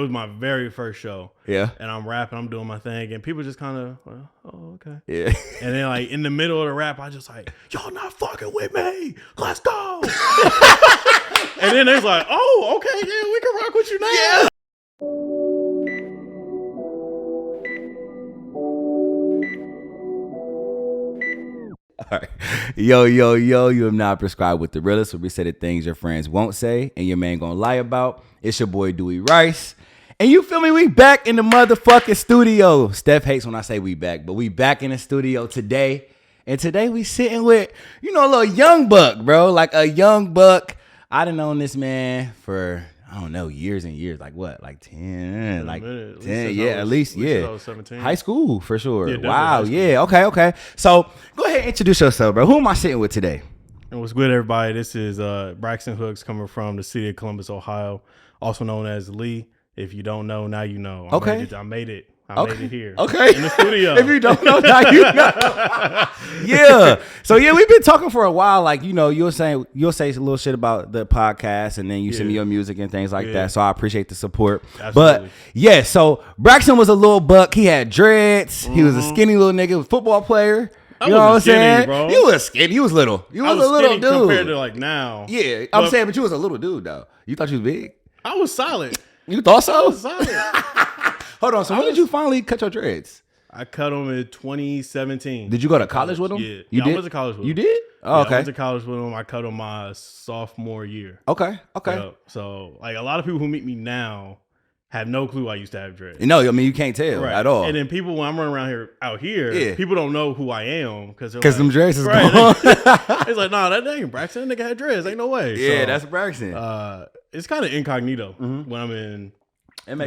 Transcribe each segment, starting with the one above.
was my very first show. Yeah. And I'm rapping, I'm doing my thing, and people just kind of, oh, okay. Yeah. And then like in the middle of the rap, I just like, y'all not fucking with me. Let's go. And then they was like, oh, okay, yeah, we can rock with you now. Yeah. All right. Yo, you have now prescribed with the realest, where we say the things your friends won't say and your man gonna lie about. It's your boy Dewey Rice. And you feel me? We back in the motherfucking studio. Steph hates when I say we back, but we back in the studio today. And today we sitting with, a little young buck, bro. Like a young buck. I done known this man for, I don't know, years and years. Like what? Like 10? Like 10, yeah, at least, yeah. I was 17. High school, for sure. Yeah, wow, yeah, okay. So go ahead and introduce yourself, bro. Who am I sitting with today? And what's good, everybody? This is Braxton Hooks coming from the city of Columbus, Ohio, also known as Lee. If you don't know, now you know. I made it. I made it here. Okay. In the studio. If you don't know, now you know. Yeah. So yeah, we've been talking for a while. Like, you'll say a little shit about the podcast, and then you send me your music and things like that. So I appreciate the support. Absolutely. But yeah, so Braxton was a little buck. He had dreads. He was a skinny little nigga, a football player. You know what I'm saying? Bro. You was skinny. You was little. You was a little dude compared to like now. Yeah, I'm saying, but you was a little dude though. You thought you was big? I was solid. You thought so? I was solid. Hold on. So when did you finally cut your dreads? I cut them in 2017. Did you go to college with them? Yeah. You did? I went to college with them. You did? Oh, okay. I went to college with them. I cut them my sophomore year. Okay. Yeah. So like a lot of people who meet me now have no clue I used to have dreads. No, I mean, you can't tell at all. And then people, when I'm running out here, people don't know who I am because them dreads is gone. It's like, nah, that ain't Braxton. That nigga had dreads. Ain't no way. Yeah, so, that's Braxton. It's kind of incognito when I'm in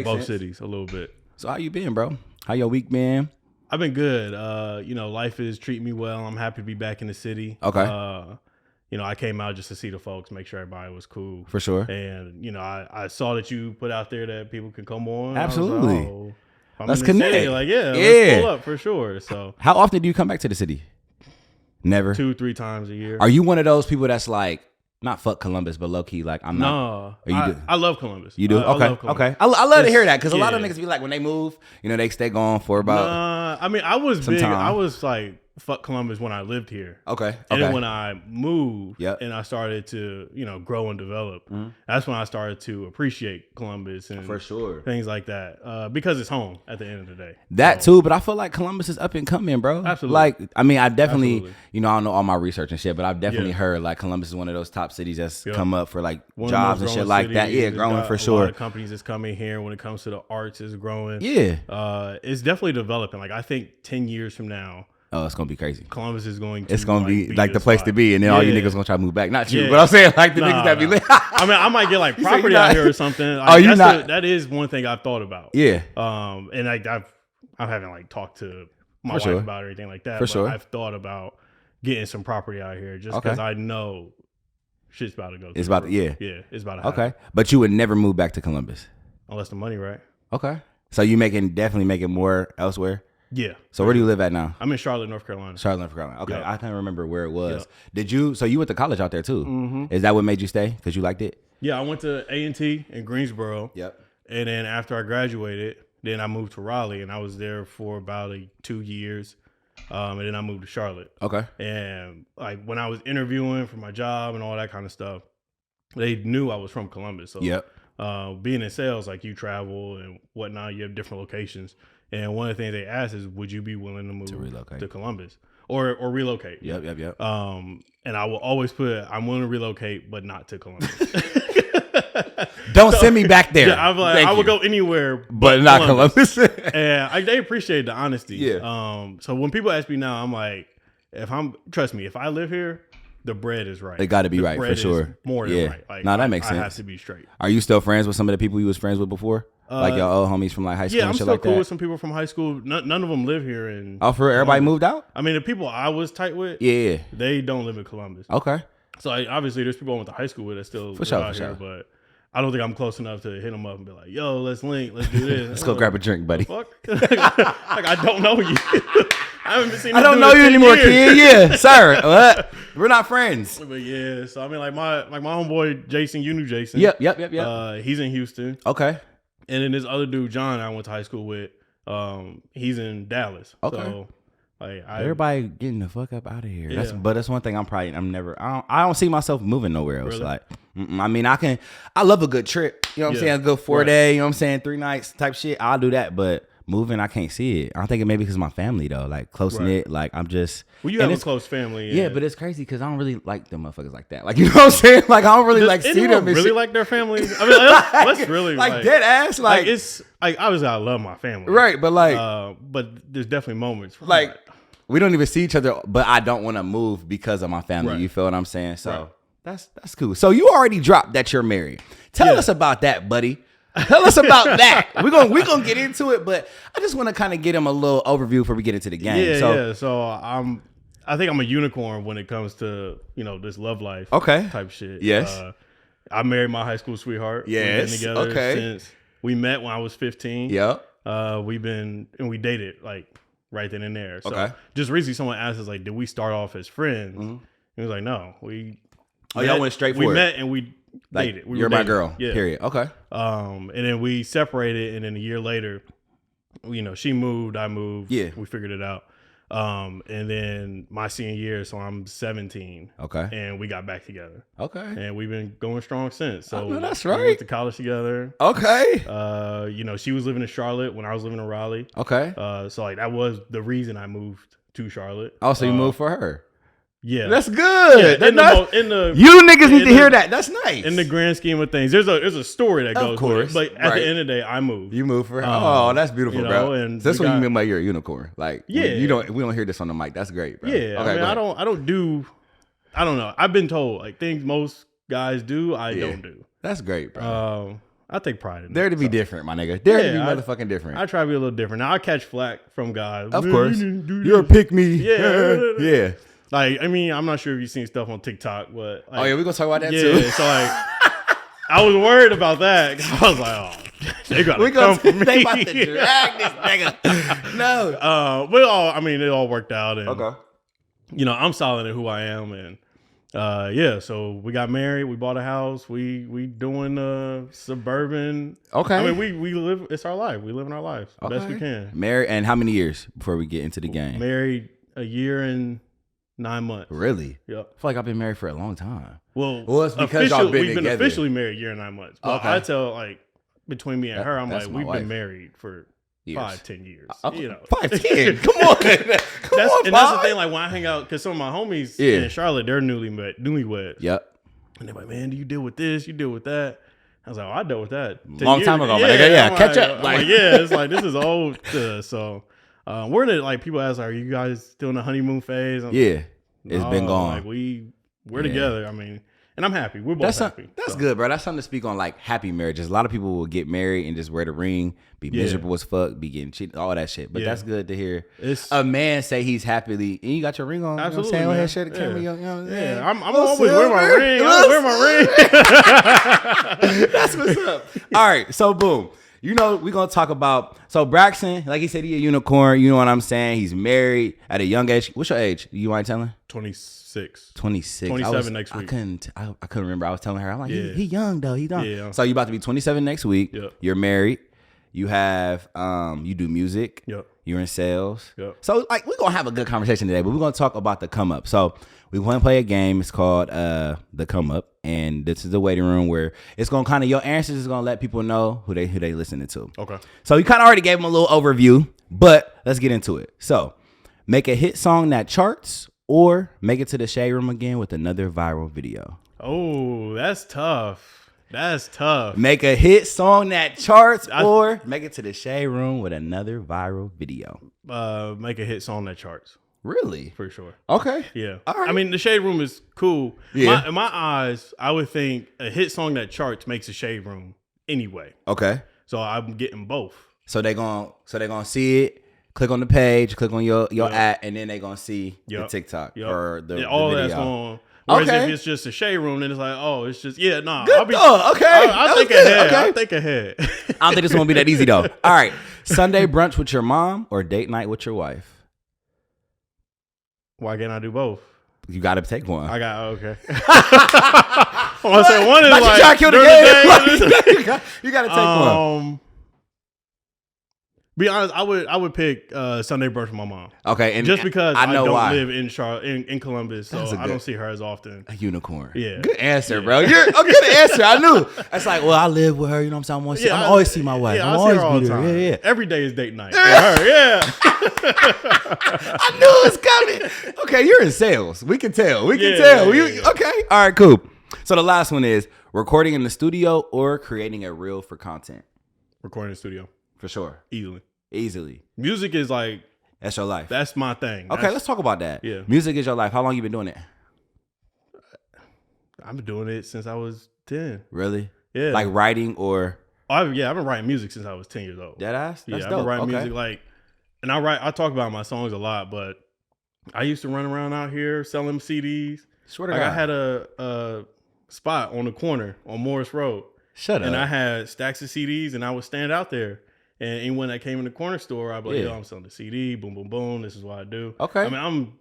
both cities a little bit. So how you been, bro? How your week been? I've been good. Life is treating me well. I'm happy to be back in the city. Okay. I came out just to see the folks, make sure everybody was cool. For sure. And, I saw that you put out there that people could come on. Absolutely. Like, let's connect. City, like, let's pull up for sure. So how often do you come back to the city? Never? 2-3 times a year. Are you one of those people that's like, not fuck Columbus, but low key, like I'm not. No, I love Columbus. You do? I love Columbus. Okay. I love to hear that because a lot of niggas be like, when they move, they stay gone for about. I mean, I was big. Time. I was like, fuck Columbus when I lived here. Okay. And then when I moved and I started to, grow and develop, that's when I started to appreciate Columbus and for sure things like that. Because it's home at the end of the day. That too, but I feel like Columbus is up and coming, bro. Absolutely. Like, I mean, I definitely, I don't know all my research and shit, but I've definitely heard like Columbus is one of those top cities that's come up for like jobs and shit like that. Yeah, growing for sure. A lot of companies that's coming here when it comes to the arts is growing. Yeah. It's definitely developing. Like I think 10 years from now, oh, it's gonna be crazy. Columbus is going to. It's gonna be like the place to be, and then all you niggas gonna try to move back. Not you, yeah. but I'm saying like the niggas that be lit. I mean, I might get like property out here or something. Like, oh, you not? That is one thing I've thought about. Yeah. And I haven't like talked to my wife about it or anything like that. For sure. I've thought about getting some property out here just because I know shit's about to go. It's about to, yeah, it's about to happen. Okay, but you would never move back to Columbus unless the money right. Okay, so you definitely making more elsewhere. Yeah. So where do you live at now? I'm in Charlotte, North Carolina. Charlotte, North Carolina. Okay, yep. I can't remember where it was. Yep. Did you? So you went to college out there too? Mm-hmm. Is that what made you stay? Because you liked it? Yeah, I went to A&T in Greensboro. Yep. And then after I graduated, then I moved to Raleigh, and I was there for about 2 years. And then I moved to Charlotte. Okay. And like when I was interviewing for my job and all that kind of stuff, they knew I was from Columbus. So being in sales, like you travel and whatnot, you have different locations. And one of the things they asked is, would you be willing to move to Columbus or relocate? Yep. And I will always put, I'm willing to relocate, but not to Columbus. Don't send me back there. Yeah, I'm like, I will go anywhere, but not Columbus. And they appreciate the honesty. Yeah. So when people ask me now, I'm like, trust me, if I live here, the bread is right. It got to be right for sure. More than right. Like, that makes sense. I have to be straight. Are you still friends with some of the people you was friends with before? Like your old homies from like high school and shit like that? Yeah, I'm still cool with some people from high school. None of them live here. Oh, for real? Everybody moved out? I mean, the people I was tight with, they don't live in Columbus. Okay. So obviously there's people I went to high school with that still live out here, but I don't think I'm close enough to hit them up and be like, yo, let's link, let's do this. Let's go grab a drink, buddy. Fuck? Like, I don't know you. I haven't seen. I don't know you anymore, kid. Yeah, sir. What? We're not friends. But yeah, so I mean, like my homeboy Jason, you knew Jason. Yep. He's in Houston. Okay. And then this other dude, John, I went to high school with, he's in Dallas. Okay. So, like, everybody getting the fuck up out of here. Yeah. But that's one thing I don't see myself moving nowhere else. Really? Like, I mean, I love a good trip. You know what I'm saying? A good 4-day, you know what I'm saying? 3 nights type shit. I'll do that. But moving, I can't see it. I think it maybe because of my family though. Like close knit. Like I'm just. Well, you have a close family. Yeah, but it's crazy because I don't really like them motherfuckers like that. Like, you know what I'm saying? Like I don't really see them. Really like their family? I mean, let's really like dead ass. Like it's like obviously I love my family. Right, but like, but there's definitely moments like we don't even see each other, but I don't want to move because of my family. Right. You feel what I'm saying? So that's cool. So you already dropped that you're married. Tell us about that, buddy. Tell us about that. We're gonna get into it, but I just want to kind of get him a little overview before we get into the game. Yeah. So I think I'm a unicorn when it comes to this love life type shit. Yes. I married my high school sweetheart. Yes. We've been together since we met when I was 15. Yep. We dated like right then and there. So just recently someone asked us like, did we start off as friends? Mm-hmm. He was like, no, y'all went straight for it. We met and we dated. You're my girl. Yeah. Period. Okay. And then we separated, and then a year later, she moved, I moved. Yeah. We figured it out. And then my senior year, so I'm 17. Okay. And we got back together. Okay. And we've been going strong since. So that's right. We went to college together. Okay. She was living in Charlotte when I was living in Raleigh. Okay. So like that was the reason I moved to Charlotte. Oh, so you moved for her. Yeah, that's good. Yeah, you niggas need to hear that. That's nice. In the grand scheme of things, there's a story that goes with it. But at the end of the day, I moved. You moved for her. That's beautiful, bro. And that's what you mean by you're a unicorn. Like, we don't hear this on the mic. That's great, bro. Yeah, okay, I don't know. I've been told like things most guys do, I don't do. That's great, bro. I take pride in Dare to be different, my nigga. Dare to be motherfucking different. I try to be a little different. Now I catch flack from guys. Of course, you're a pick me. Yeah, yeah. Like, I mean, I'm not sure if you've seen stuff on TikTok, but like, we're gonna talk about that too. Yeah, so like, I was worried about that. I was like, they gotta come for me. They about to drag this nigga. No. But it all worked out, and okay. I'm solid in who I am, and so we got married, we bought a house, we doing suburban. Okay. I mean, we live. It's our life. We live in our lives best we can. Married, and how many years before we get into the game? Married a year and 9 months. Really? Yep. I feel like I've been married for a long time. Well, it's because y'all been we've together. Been officially married a year and 9 months. But I tell like between me and her, I'm like, we've been married for 5-10 years. 5-10? Come on. That's the thing. Like when I hang out, because some of my homies in Charlotte, they're newlyweds. Yep. And they're like, man, do you deal with this? You deal with that? I was like, I dealt with that long time ago. Yeah, catch up. Like, it's like this is old. So. We're in it, like people ask, are you guys still in the honeymoon phase? It's been gone. Like we're together. I mean, and I'm happy. We're both happy. That's good, bro. That's something to speak on, like happy marriages. A lot of people will get married and just wear the ring, be miserable as fuck, be getting cheated, all that shit. But that's good to hear. A man say he's happily, and you got your ring on. Absolutely, you know what I'm saying? Share the camera, I'm always wearing my ring. I wear my ring. That's what's up. All right, so boom. We're going to talk about, so Braxton, like he said, he a unicorn. You know what I'm saying? He's married at a young age. What's your age? You mind telling? 26. 27 next week. I couldn't remember. I was telling her, I'm like, he young though. He young. Yeah. So you about to be 27 next week. Yep. You're married. You have, you do music. Yep. You're in sales. Yep. So like, we're going to have a good conversation today, but we're going to talk about the come up. So we want to play a game. It's called the come up. And this is the waiting room where it's going to kind of, your answers is going to let people know who they listening to. Okay. So you kind of already gave them a little overview, but let's get into it. So make a hit song that charts or make it to the shade room again with another viral video. Oh, that's tough. That's tough. Make a hit song that charts or make it to the shade room with another viral video. Make a hit song that charts. Really? For sure. Okay. Yeah. All right. I mean, the Shade Room is cool. Yeah. In my eyes, I would think a hit song that charts makes a Shade Room anyway. Okay. So I'm getting both. So they're gonna see it, click on the page, click on your ad, and then they're gonna see the TikTok or the all video. That's on. Whereas if it's just a Shade Room, then it's like, oh, it's just Good I'll think ahead. Okay. I'll think ahead. I don't think it's gonna be that easy though. All right. Sunday brunch with your mom or date night with your wife? Why can't I do both? You got to take one. Okay. I want to say one is like you try to kill the game. You got to take one. Be honest, I would pick Sunday Brunch with my mom. Okay, and just because I don't why. live in in Columbus, so I don't see her as often. A unicorn. Yeah. Good answer, bro. You're a good answer. I knew. It's like, well, I live with her. You know what I'm saying? I'm always see my wife. Yeah, I'm I always see her all be the there. time. Yeah. Every day is date night for her. Yeah. I knew it was coming. Okay, you're in sales. We can tell. Yeah. Okay. All right, cool. So the last one is recording in the studio or creating a reel for content. Recording in the studio. For sure. Easily. Music is like... That's your life. That's my thing. Okay, let's talk about that. Yeah. Music is your life. How long you been doing it? I've been doing it since I was 10. Really? Yeah. Like writing or... I've been writing music since I was 10 years old. Deadass? That's I've dope. been writing music and I talk about my songs a lot, but I used to run around out here selling CDs. Swear to God. I had a spot on the corner on Morris Road. Shut up. And I had stacks of CDs and I would stand out there. And anyone that came in the corner store, I'd be like, yo, I'm selling the CD, boom, boom, boom. This is what I do. Okay. I mean, I'm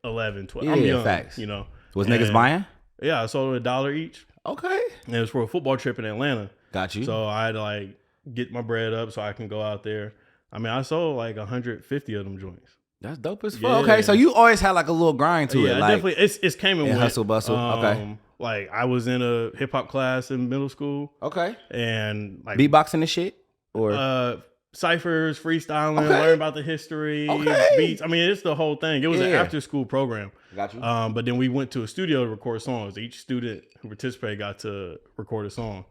11, 12. Yeah, I'm young, facts. you know. Was niggas buying? Yeah, I sold it $1 each. Okay. And it was for a football trip in Atlanta. Got you. So I had to like get my bread up so I can go out there. I mean, I sold like 150 of them joints. That's dope as fuck. Yeah. Okay, so you always had like a little grind to it. Yeah, like, definitely. It's came and went. Hustle bustle. Okay. Like I was in a hip hop class in middle school. Okay. And like beatboxing and shit? Or ciphers, freestyling, learn about the history, beats. I mean, it's the whole thing. It was an after school program. Got you. But then we went to a studio to record songs. Each student who participated got to record a song.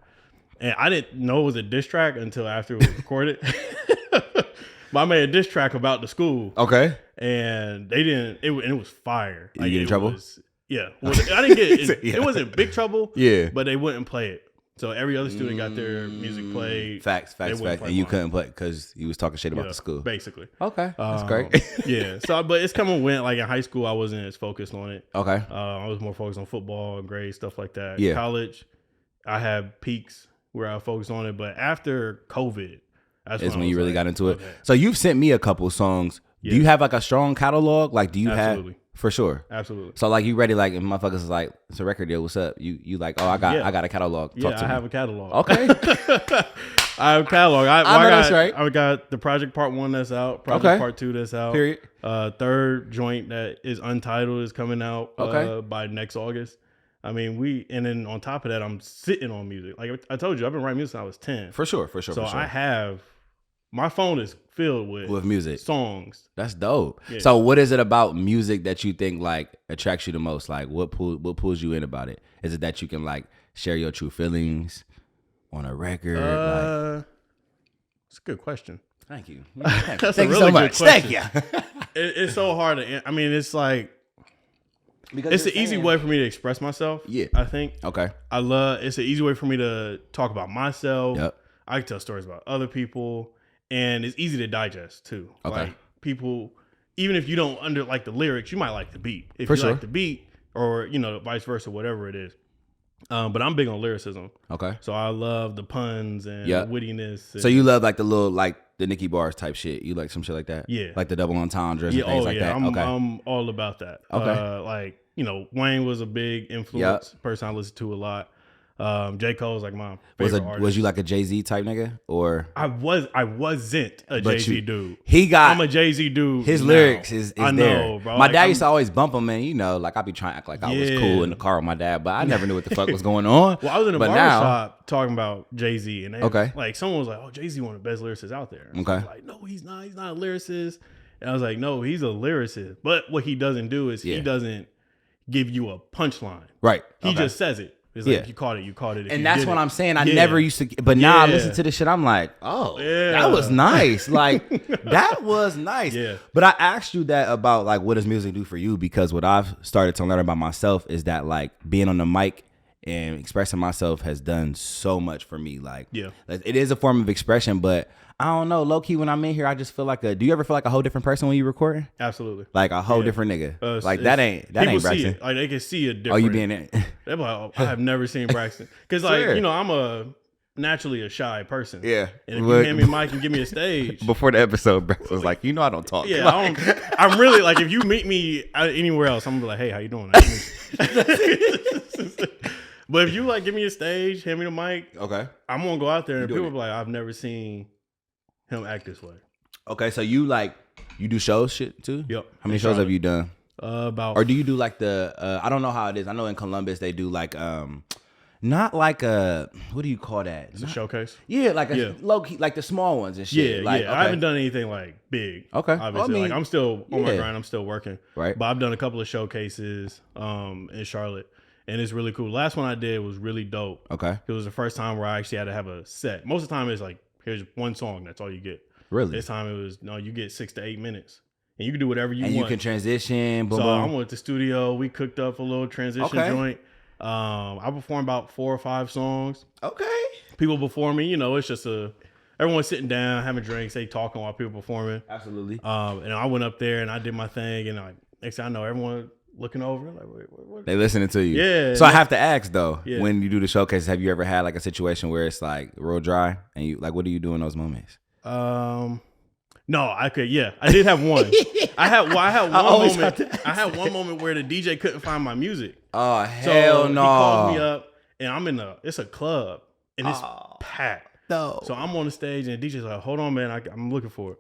And I didn't know it was a diss track until after it was recorded. But I made a diss track about the school. Okay. And they didn't, it was fire. Like, you get in trouble? Yeah. Well, I didn't get it wasn't big trouble. Yeah. But they wouldn't play it. So every other student got their music played. Facts. And you couldn't play because you was talking shit about the school. Basically. Okay. That's great. Yeah. So, but it's come and went. Like in high school, I wasn't as focused on it. Okay. I was more focused on football and grades, stuff like that. Yeah. College, I had peaks where I focused on it. But after COVID, that's when you really got into it. Okay. So you've sent me a couple songs. Yeah. Do you have like a strong catalog? Like, do you have... For sure. Absolutely. So like you ready, like if motherfuckers is like, it's a record deal, what's up? You like, oh, I got a catalog. Talk to me. Have a catalog. Okay. I have a catalog. I know that's right. I got the Project Part 1 that's out, Project Part 2 that's out. Period. Third joint that is untitled is coming out by next August. I mean, and then on top of that, I'm sitting on music. Like I told you, I've been writing music since I was 10. For sure. So I have, my phone is filled with music songs. That's dope. Yeah. So what is it about music that you think like attracts you the most? Like what pulls you in about it? Is it that you can like share your true feelings on a record? It's a good question. Thank you. Thank you so really much. Thank you. It's so hard to. I mean, it's like because it's an easy way for me to express myself. Yeah, I think. Okay. It's an easy way for me to talk about myself. Yep. I can tell stories about other people. And it's easy to digest too. Okay. Like people, even if you don't like the lyrics, you might like the beat. If you like the beat, or vice versa, whatever it is. But I'm big on lyricism. Okay. So I love the puns and the wittiness. And, so you love like the little the Nicki bars type shit. You like some shit like that. Yeah. Like the double entendres and things like that. I'm all about that. Okay. Wayne was a big influence. Person I listen to a lot. J. Cole's like my favorite artist. Was you like a Jay-Z type nigga or? I wasn't a Jay-Z dude. I'm a Jay-Z dude. His now. lyrics is I there. Know, bro. My dad used to always bump him, and like I be trying to act like I was cool in the car with my dad, but I never knew what the fuck was going on. Well, I was in a barbershop talking about Jay-Z, and they someone was like, "Oh, Jay-Z one of the best lyricists out there." Okay. I was like, no, he's not. He's not a lyricist. And I was like, no, he's a lyricist. But what he doesn't do is he doesn't give you a punchline. Right. He just says it. It's like, you caught it. And that's what I'm saying. I never used to, but now I listen to this shit. I'm like, oh, that was nice. Like, that was nice. Yeah. But I asked you that about, like, what does music do for you? Because what I've started to learn about myself is that, like, being on the mic and expressing myself has done so much for me. Like, it is a form of expression, but I don't know. Low key, when I'm in here, I just feel like do you ever feel like a whole different person when you recording? Absolutely. Like a whole different nigga. Like that ain't Braxton. Like they can see a different. Oh, you being it? They're like, oh, I have never seen Braxton. Because I'm naturally a shy person. Yeah. And if you hand me a mic and give me a stage. Before the episode, Braxton was like, I don't talk. Yeah. I'm really like, if you meet me anywhere else, I'm gonna be like, hey, how you doing? But if you give me a stage, hand me the mic. Okay. I'm gonna go out there and people be like, I've never seen him act this way. Okay, so you do shows shit too? Yep. How many shows have you done? About. Or do you do like the? I don't know how it is. I know in Columbus they do like not like a, what do you call that? It's a showcase. Yeah, like a low key, like the small ones and shit. Yeah, like, yeah. Okay. I haven't done anything like big. Okay, obviously, like I'm still on my grind. I'm still working. Right. But I've done a couple of showcases in Charlotte, and it's really cool. Last one I did was really dope. Okay. It was the first time where I actually had to have a set. Most of the time it's like, here's one song. That's all you get. Really? This time it was, no, you get 6 to 8 minutes. And you can do whatever you want. And you can transition. Boom, so boom. I went to the studio. We cooked up a little transition joint. I performed about 4 or 5 songs. Okay. People before me, it's just everyone sitting down, having drinks, they talking while people performing. Absolutely. And I went up there and I did my thing, and next thing I know, everyone looking over, like, what? They listening to you. Yeah. So I have to ask though, when you do the showcases, have you ever had like a situation where it's like real dry, and you like, what do you do in those moments? No, I could. Yeah, I did have one. I had one moment. I had one moment where the DJ couldn't find my music. Oh hell no! He calls me up, and I'm it's a club, and it's packed. No. So I'm on the stage, and the DJ's like, "Hold on, man, I'm looking for it."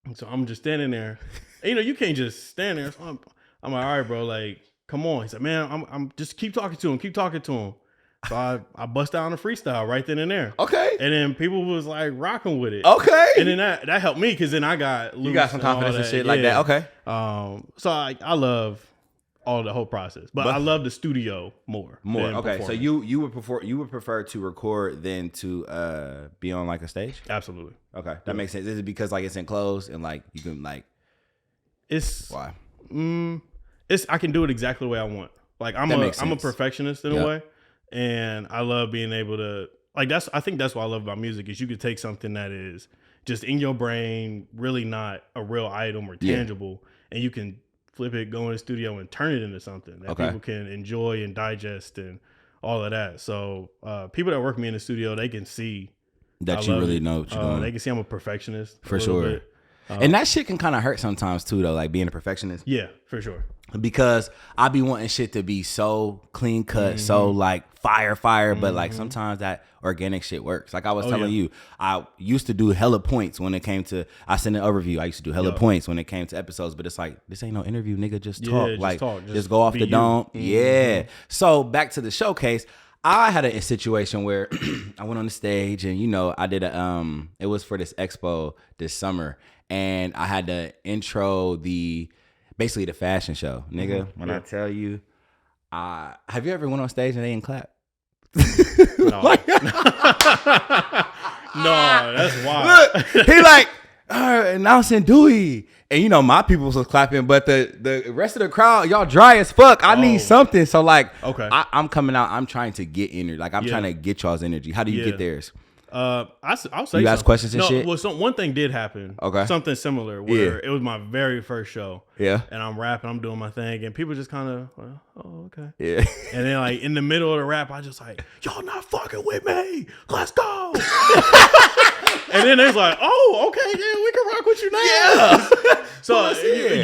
And so I'm just standing there. And, you can't just stand there. So I'm like, "All right, bro, like, come on." He's like, "Man, I'm just keep talking to him." So I bust out on a freestyle right then and there. Okay. And then people was like rocking with it. Okay. And then that helped me, because then I got loose. You got some confidence and shit like that. Okay. So I love all the whole process, but I love the studio more. Okay. So you would prefer to record than to be on like a stage? Absolutely. Okay. That makes sense. Is it because like it's enclosed and like you can like? It's why. I can do it exactly the way I want. Like I'm a perfectionist in a way. And I love being able to, like, I think that's what I love about music, is you could take something that is just in your brain, really not a real item or tangible, and you can flip it, go in the studio and turn it into something that people can enjoy and digest and all of that. So people that work with me in the studio, they can see that you really know what you're doing. They can see I'm a perfectionist. For sure. And that shit can kind of hurt sometimes too, though, like being a perfectionist. Yeah, for sure. Because I be wanting shit to be so clean cut, so like fire, but like sometimes that organic shit works. Like I was telling you, I used to do hella points when it came to, I sent an overview. I used to do hella points when it came to episodes, but it's like, this ain't no interview, nigga. Just talk. Just go off the dome. Yeah. So back to the showcase. I had a situation where I went on the stage and, I did it was for this expo this summer, and I had to intro basically the fashion show. Nigga, when I tell you, have you ever went on stage and they didn't clap? No. No, that's wild. Look, he like, announcing Dewey. And my people was clapping, but the rest of the crowd, y'all dry as fuck. I need something. So like, I'm coming out, I'm trying to get energy. Like I'm trying to get y'all's energy. How do you get theirs? I'll say you ask questions and shit. Well, one thing did happen. Okay, something similar where it was my very first show. Yeah, and I'm rapping, I'm doing my thing, and people just kind of, oh, okay. Yeah, and then like in the middle of the rap, I just like, y'all not fucking with me. Let's go. And then they's like, oh, okay, yeah, we can rock with you now. Yeah. So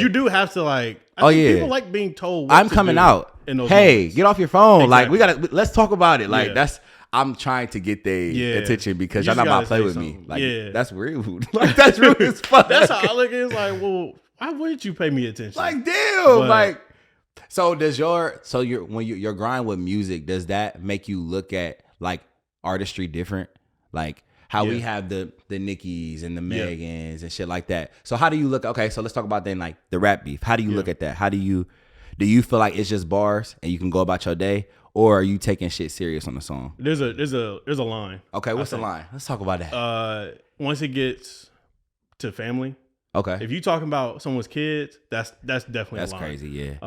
you do have to like. I think people like being told. What I'm coming out. Hey, get off your phone. Exactly. Like let's talk about it. Like I'm trying to get their attention because y'all not about to play with me. Like that's rude. Like that's rude as fuck. That's how I look at it. It's like, well, why wouldn't you pay me attention? Like, damn. Like, so when your grind with music, does that make you look at like artistry different? Like how we have the Nickys and the Megans and shit like that. So how do you look? Okay, so let's talk about then like the rap beef. How do you look at that? Do you feel like it's just bars and you can go about your day? Or are you taking shit serious on the song? There's a line. Okay, what's the line? Let's talk about that. Once it gets to family. Okay. If you talking about someone's kids, that's definitely a line. That's crazy, yeah.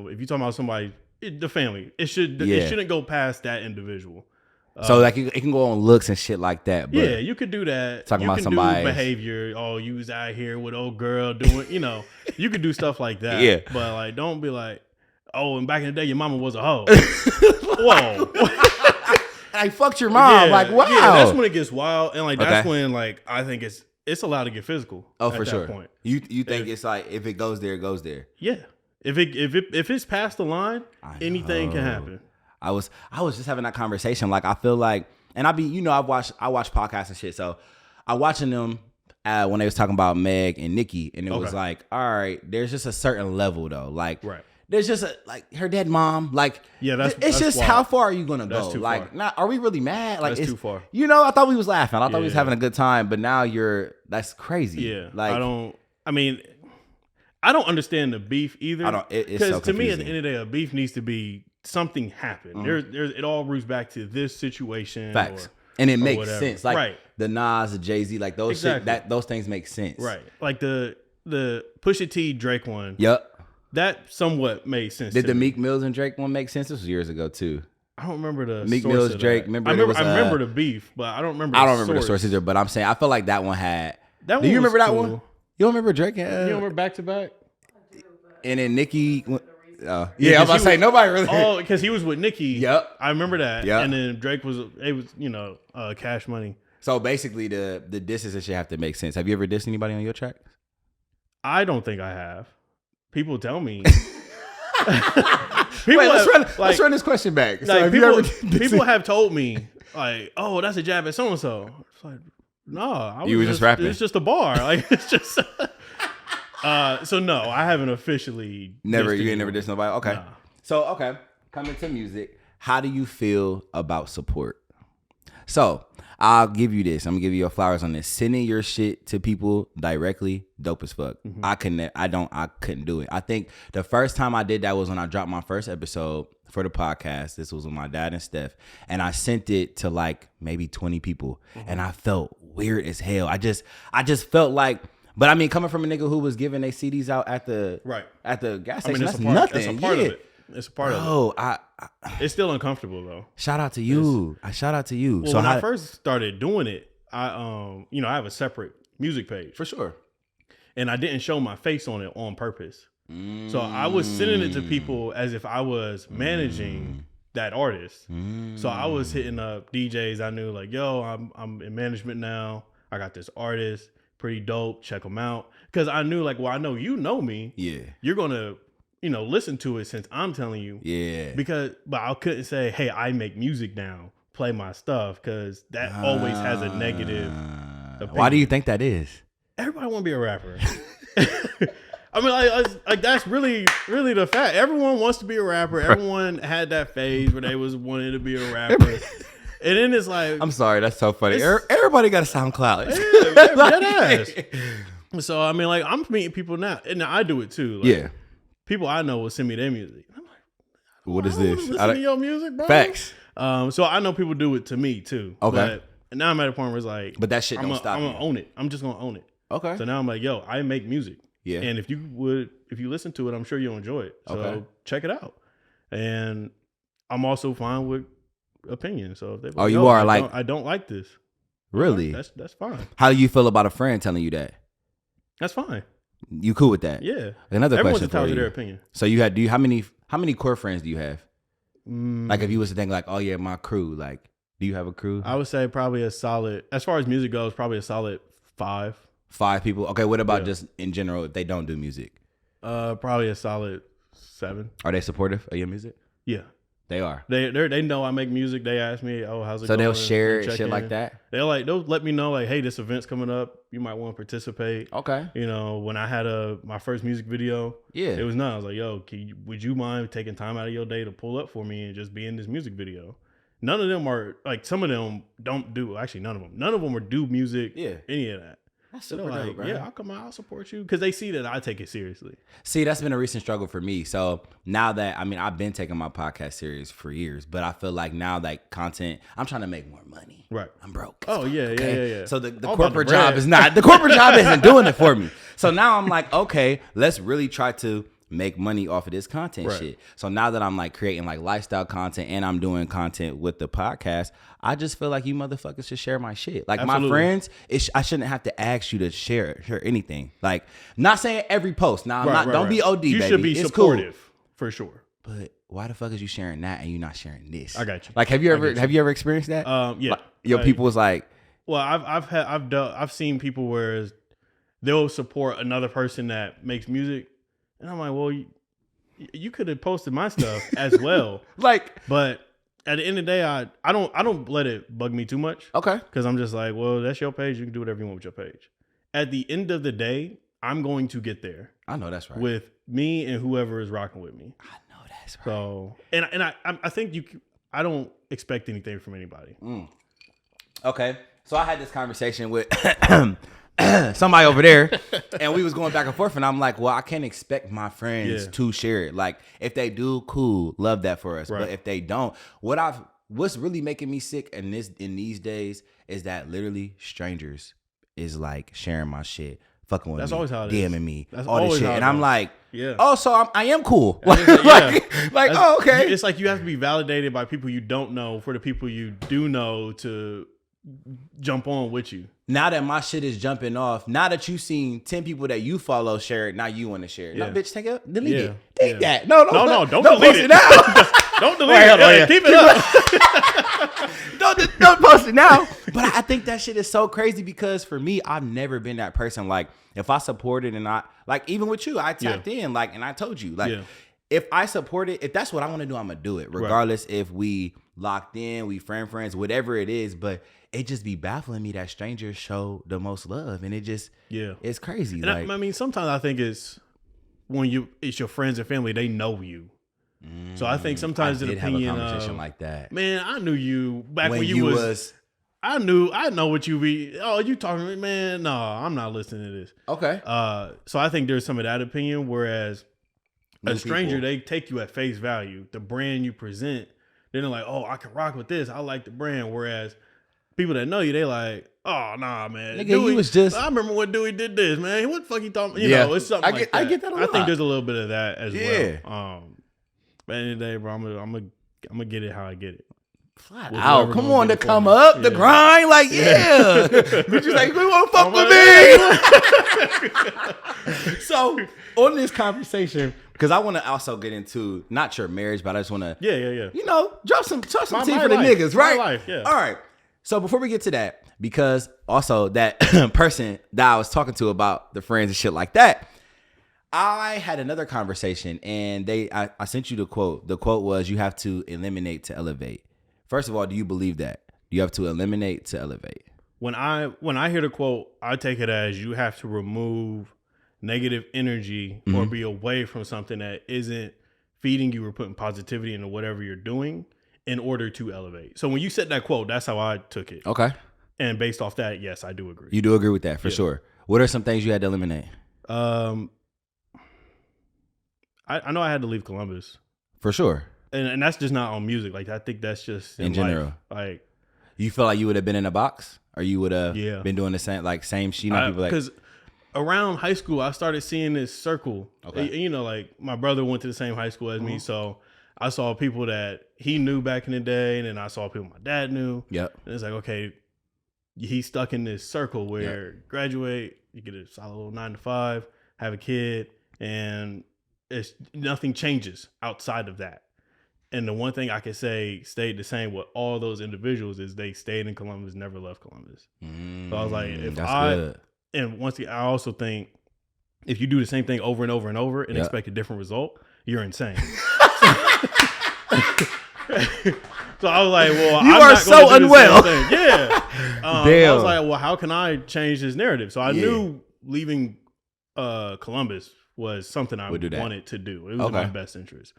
If you talking about somebody, the family, it shouldn't go past that individual. So like it can go on looks and shit like that. But yeah, you could do that. Talking about somebody's behavior. Oh, you was out here with old girl doing, you could do stuff like that. Yeah. But like, don't be like, oh, and back in the day, your mama was a hoe. Whoa. I fucked your mom. Yeah, like, wow. Yeah, that's when it gets wild. And like, that's when like, I think it's allowed to get physical. Oh, for sure. Point. You think it's like, if it goes there, it goes there. Yeah. If it's past the line, anything can happen. I was just having that conversation. Like, I feel like, and I watch podcasts and shit. So I watching them. when they was talking about Meg and Nicki, and it was Okay. like, all right, there's just a certain level though. Like, Right. there's just like her dead mom. Like, Yeah, that's just wild. how far are you gonna That's go? too Like, far. not are we really mad? Like, That's too far. You know, I thought we was laughing. I thought we was Yeah. having a good time, but now that's crazy. Yeah. Like, I don't understand the beef either. It's so to me, at confusing. the end of the day, a beef needs to be something happened. There's it all roots back to this situation. Facts. And it makes whatever. sense. Like Right. the Nas, the Jay-Z, like those Exactly. those things make sense. Right. Like the Pusha T Drake one. Yep. That somewhat made sense. Did to the me. Meek Mills and Drake one make sense? This was years ago too. I don't remember the Meek source Mills, of Drake. that. Remember I there was, remember the beef, but I don't remember. I don't remember the source either, but I'm saying I feel like that one had. That Do you one was remember that cool. one? You don't remember Drake? You don't remember back to back? And then Nicki. Yeah, I was 'cause about to he say was- nobody really. Oh, because he was with Nicki. Yep. I remember that. Yep. And then Drake was Cash Money. So basically, the disses and shit have to make sense. Have you ever dissed anybody on your track? I don't think I have. People tell me. Wait, let's run this question back. So Like have you people, ever dissed- people have told me like, "Oh, that's a jab at so and so." It's like, no, You was just rapping. It's just a bar. Like it's just. So no, I haven't officially. Never, dissed you ain't never anyone. dissed nobody. Okay. Nah. So okay, coming to music. How do you feel about support? So I'll give you this. I'm gonna give you your flowers on this. Sending your shit to people directly, dope as fuck. Mm-hmm. I couldn't do it. I think the first time I did that was when I dropped my first episode for the podcast. This was with my dad and Steph, and I sent it to like maybe 20 people, and I felt weird as hell. I just felt like. But I mean, coming from a nigga who was giving their CDs out at the gas station, that's nothing. It's a part of it. It's a part of it. Oh, It's still uncomfortable though. shout out to you. Shout out to you. Well, So when how, I first started doing it, I I have a separate music page for sure. and I didn't show my face on it on purpose. So I was sending it to people as if I was managing that artist. So I was hitting up DJs I knew like, yo, I'm in management now. I got this artist, pretty dope. Check them out. Because I knew like, well, I know you know me. Yeah. You're gonna, listen to it since I'm telling you. Yeah. But I couldn't say, hey, I make music now. Play my stuff, because that always has a negative opinion. Why do you think that is? Everybody want to be a rapper. I mean, like that's really, really the fact. Everyone wants to be a rapper. Everyone had that phase where they was wanting to be a rapper. And then it's like, I'm sorry, that's so funny. Everybody got a SoundCloud. dead ass. So I mean, like I'm meeting people now, and I do it too. Like, Yeah. people I know will send me their music. I'm like, What is I don't this? wanna listen to your music, bro. Facts. So I know people do it to me too. Okay. But now I'm at a point where it's like, But that shit don't stop I'm you. gonna own it. I'm just gonna own it. Okay. So now I'm like, yo, I make music. Yeah. And if you listen to it, I'm sure you'll enjoy it. So Okay. check it out. And I'm also fine with opinions. So if they Oh, you are I don't like this. Really? That's fine. How do you feel about a friend telling you that? That's fine. You cool with that? Yeah. Another Everyone's question for entitled to you. their opinion. So how many core friends do you have? Like if you was to think like, oh yeah, my crew, like, do you have a crew? I would say probably a solid, as far as music goes, probably a solid 5. 5 people. Okay, what about Yeah. just in general if they don't do music? Probably a solid 7. Are they supportive of your music? Yeah. They are. They know I make music. They ask me, oh, how's it So going? they'll share They it, check shit in. like that? They'll let me know like, hey, this event's coming up. You might want to participate. Okay. When I had my first music video, Yeah. it was nice. I was like, yo, would you mind taking time out of your day to pull up for me and just be in this music video? None of them are like, some of them don't do, actually none of them. None of them do music, Yeah. any of that. That's So super they're dope, like, bro. yeah, I'll come out, I'll support you. Because they see that I take it seriously. See, that's been a recent struggle for me. So now that, I've been taking my podcast serious for years, but I feel like now that content, I'm trying to make more money. Right. I'm broke. Oh, yeah. So the All about corporate the job bread. the corporate job isn't doing it for me. So now I'm like, okay, let's really try to make money off of this content Right. shit. So now that I'm like creating like lifestyle content and I'm doing content with the podcast, I just feel like you motherfuckers should share my shit. Like Absolutely. my friends, I shouldn't have to ask you to share anything. Like, not saying every post. Now, don't be OD, You baby. should be It's supportive, cool. for sure. But why the fuck is you sharing that and you not sharing this? I got you. Like, have you I get ever experienced that? Yeah. Like, your people was like, Well, I've seen people where they'll support another person that makes music, and I'm like, well, you could have posted my stuff as well. like, But at the end of the day, I don't let it bug me too much. okay. Because I'm just like, well, that's your page. You can do whatever you want with your page. at the end of the day, I'm going to get there. I know that's right. With me and whoever is rocking with me. I know that's right. So, and I think I don't expect anything from anybody. Okay. So I had this conversation with somebody over there, and we was going back and forth, and I'm like, well, I can't expect my friends to share it. Like, if they do, cool, love that for us. Right. But if they don't, what's really making me sick in these days is that literally strangers is like sharing my shit, fucking with That's me, always how it DMing is. me, That's all this shit, and I'm like, yeah. Oh, so I am cool. Like, oh, okay. It's like you have to be validated by people you don't know for the people you do know to jump on with you. Now that my shit is jumping off, now that you've seen 10 people that you follow share it, now you want to share it. No, bitch, take it, delete it. Take that. No, don't delete it now. Don't delete it. Keep it up. Don't post it now. But I think that shit is so crazy because for me, I've never been that person. Like, if I support it and I, like, even with you, I tapped in, like, and I told you, like, if I support it, if that's what I want to do, I'm going to do it. Regardless if we locked in, we friends, whatever it is. But it just be baffling me that strangers show the most love. And it just, it's crazy. And like, I mean, sometimes I think it's when it's your friends and family, they know you. So I think sometimes the opinion have a conversation like that. Man, I knew you back when you was I know what you be. Oh, you talking to me, man? No, I'm not listening to this. Okay. So I think there's some of that opinion, whereas a stranger, they take you at face value. The brand you present, they're like, oh, I can rock with this. I like the brand. Whereas people that know you, they like, oh, nah, man. Nigga, Dewey, you was just. I remember when Dewey did this, man. What the fuck he thought? You know, it's something like that. I get that a lot. I think there's a little bit of that as well. But at the end of the day, bro, I'm gonna get it how I get it. Flat out. Come on, to come up, the grind, like, Bitch is like, we want to fuck with me. So, on this conversation, because I want to also get into, not your marriage, but I just want to, you know, drop some tea for the niggas, right? My life, yeah. All right. So, before we get to that, because also that person that I was talking to about the friends and shit like that, I had another conversation and I sent you the quote. The quote was, you have to eliminate to elevate. First of all, do you believe that? You have to eliminate to elevate. When I hear the quote, I take it as you have to remove negative energy or be away from something that isn't feeding you or putting positivity into whatever you're doing in order to elevate. So when you said that quote, that's how I took it. Okay. And based off that, yes, I do agree. You do agree with that for sure. What are some things you had to eliminate? I know I had to leave Columbus. For sure. And that's just not on music. Like, I think that's just in general. Life. Like, you feel like you would have been in a box, or you would have been doing the same shit? Because around high school, I started seeing this circle. Okay. You know, like, my brother went to the same high school as me, so I saw people that he knew back in the day, and then I saw people my dad knew. Yep. And it's like, okay, he's stuck in this circle where graduate, you get a solid little 9 to 5, have a kid, and nothing changes outside of that. And the one thing I can say stayed the same with all those individuals is they stayed in Columbus, never left Columbus. So I was like, and once again, I also think if you do the same thing over and over and over and expect a different result, you're insane. So I was like, well, you are so unwell. Yeah. I was like, well, how can I change this narrative? So I knew leaving Columbus was something I wanted to do. It was in my best interest.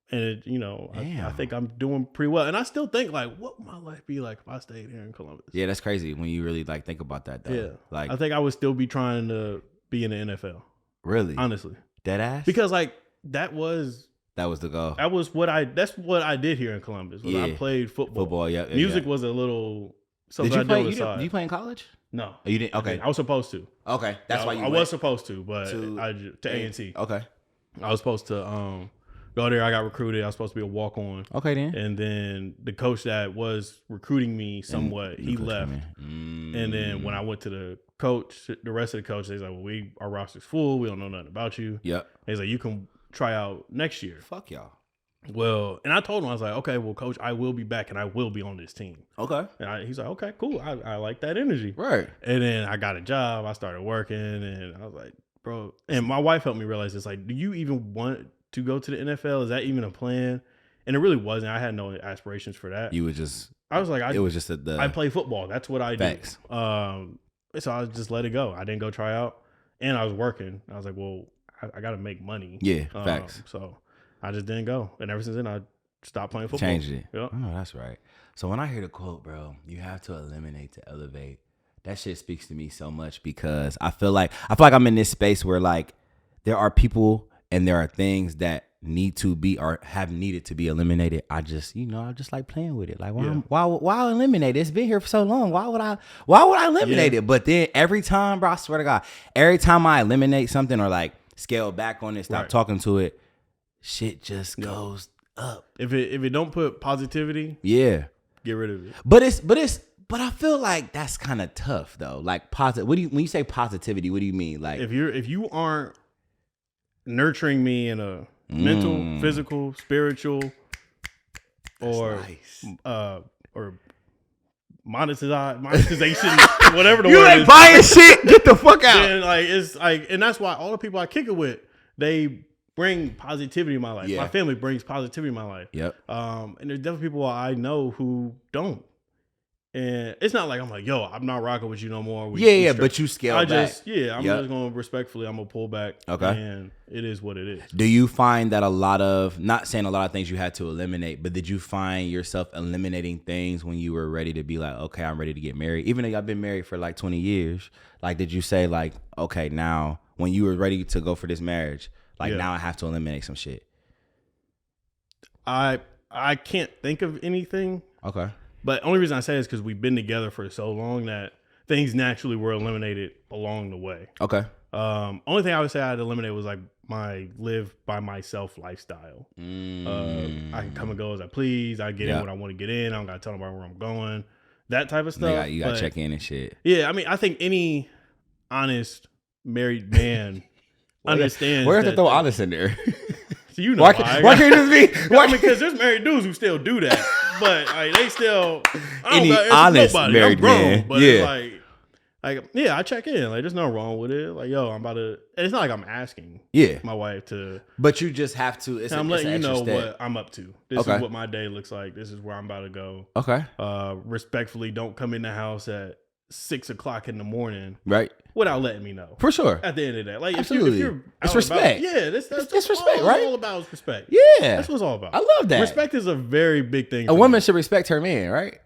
And it, you know, I think I'm doing pretty well. And I still think, like, what would my life be like if I stayed here in Columbus? Yeah, that's crazy when you really like think about that though. Yeah. Like, I think I would still be trying to be in the NFL. Really? Honestly. Dead ass? Because like that was the goal. That's what I did here in Columbus. I played football. Music was a little something I did on the side. Did you play in college? No. Oh, you didn't? Okay. I was supposed to. Okay. That's why you I was supposed to, but to A&T. Okay. I was supposed to go there. I got recruited. I was supposed to be a walk-on. Okay, then. And then the coach that was recruiting me somewhat, he left. And then when I went to the rest of the coach, they was like, well, our roster's full. We don't know nothing about you. Yep. He's like, you can try out next year. Fuck y'all. Well, and I told him, I was like, okay, well, coach, I will be back and I will be on this team. Okay. And he's like, okay, cool. I like that energy. Right. And then I got a job. I started working and I was like, bro, and my wife helped me realize this, like, do you even want to go to the NFL? Is that even a plan? And it really wasn't. I had no aspirations for that. You were just, I was like, it was just I play football. That's what I do. Facts. So I just let it go. I didn't go try out, and I was working. I was like, well, I got to make money. Yeah, facts. So I just didn't go, and ever since then I stopped playing football. Changed it. Yep. Oh, that's right. So when I hear the quote, bro, you have to eliminate to elevate. That shit speaks to me so much because I feel like I'm in this space where like there are people and there are things that need to be or have needed to be eliminated. I just like playing with it. Like why eliminate it? It's been here for so long. Why would I eliminate it? But then every time, bro, I swear to God, every time I eliminate something or like scale back on it, stop talking to it, shit just goes up. If it don't put positivity, get rid of it. But I feel like that's kind of tough though. Like positive. When you say positivity, what do you mean? Like if you aren't nurturing me in a mental, physical, spiritual, or monetization, whatever the you word ain't is. buying shit. Get the fuck out. Then, like it's like, and that's why all the people I kick it with, they bring positivity in my life. My family brings positivity in my life. Yep. And there's definitely people I know who don't. And it's not like I'm like, yo, I'm not rocking with you no more. But you scale back. I'm just going to respectfully, I'm going to pull back. Okay. And it is what it is. Do you find that not saying a lot of things you had to eliminate, but did you find yourself eliminating things when you were ready to be like, okay, I'm ready to get married? Even though y'all been married for like 20 years, like, did you say like, okay, now when you were ready to go for this marriage, like now I have to eliminate some shit? I can't think of anything. Okay. But only reason I say it is because we've been together for so long that things naturally were eliminated along the way. Okay. Only thing I would say I'd eliminate was like my live by myself lifestyle. I can come and go as I please. I get in when I want to get in. I don't got to tell nobody where I'm going. That type of stuff. You got to check in and shit. Yeah, I mean, I think any honest married man understands. Where's the throw honest in there? So you know why can't it just be? I mean, because there's married dudes who still do that, but like, they still. Any honest married man, but it's like I check in. Like, there's nothing wrong with it. Like, yo, I'm about to. And it's not like I'm asking. My wife to. But you just have to. I'm letting you know what I'm up to. This is what my day looks like. This is where I'm about to go. Okay. Respectfully, don't come in the house at 6:00 in the morning. Right. Without letting me know. For sure. At the end of the day. Like, absolutely. If you're it's respect. That's it's respect, right? All about is respect. Yeah. That's what it's all about. I love that. Respect is a very big thing. A woman should respect her man, right?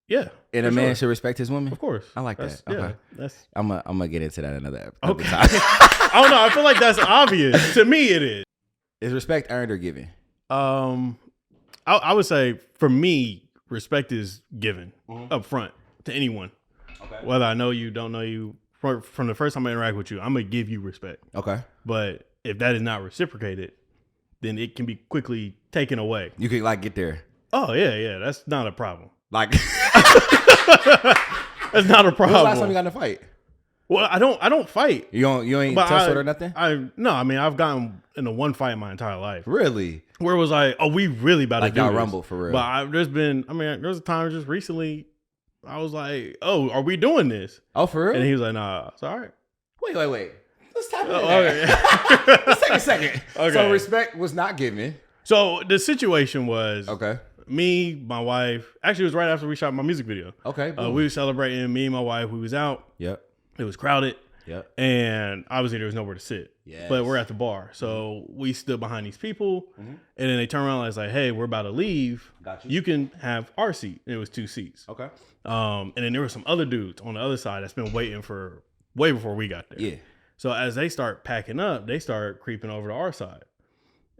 Yeah. And a man should respect his woman? Of course. I like that. Okay. Yeah, I'm gonna get into that another time. I don't know. I feel like that's obvious. To me, it is. Is respect earned or given? I would say for me, respect is given up front to anyone. Okay. Whether I know you, don't know you, from the first time I interact with you, I'm gonna give you respect. Okay. But if that is not reciprocated, then it can be quickly taken away. You can like get there. Oh yeah, that's not a problem. Like that's not a problem. When's the last time you got in a fight? Well, I don't fight. You ain't tussled or nothing? No, I mean, I've gotten into one fight in my entire life. Really? Where it was like, oh, we really about to do y'all this. rumble for real. But there was a time just recently I was like, oh, are we doing this? Oh, for real? And he was like, nah. It's all right. Wait. Let's tap into that. Let's take a second. Okay. So respect was not given. So the situation was okay. Me, my wife. Actually, it was right after we shot my music video. Okay. We were celebrating. Me and my wife. We was out. Yep. It was crowded. Yep. And obviously there was nowhere to sit. Yes. But we're at the bar. So we stood behind these people. And then they turned around and was like, hey, we're about to leave. Got you. You can have our seat. And it was 2 seats. Okay. And then there were some other dudes on the other side that's been waiting for way before we got there. Yeah. So as they start packing up, they start creeping over to our side.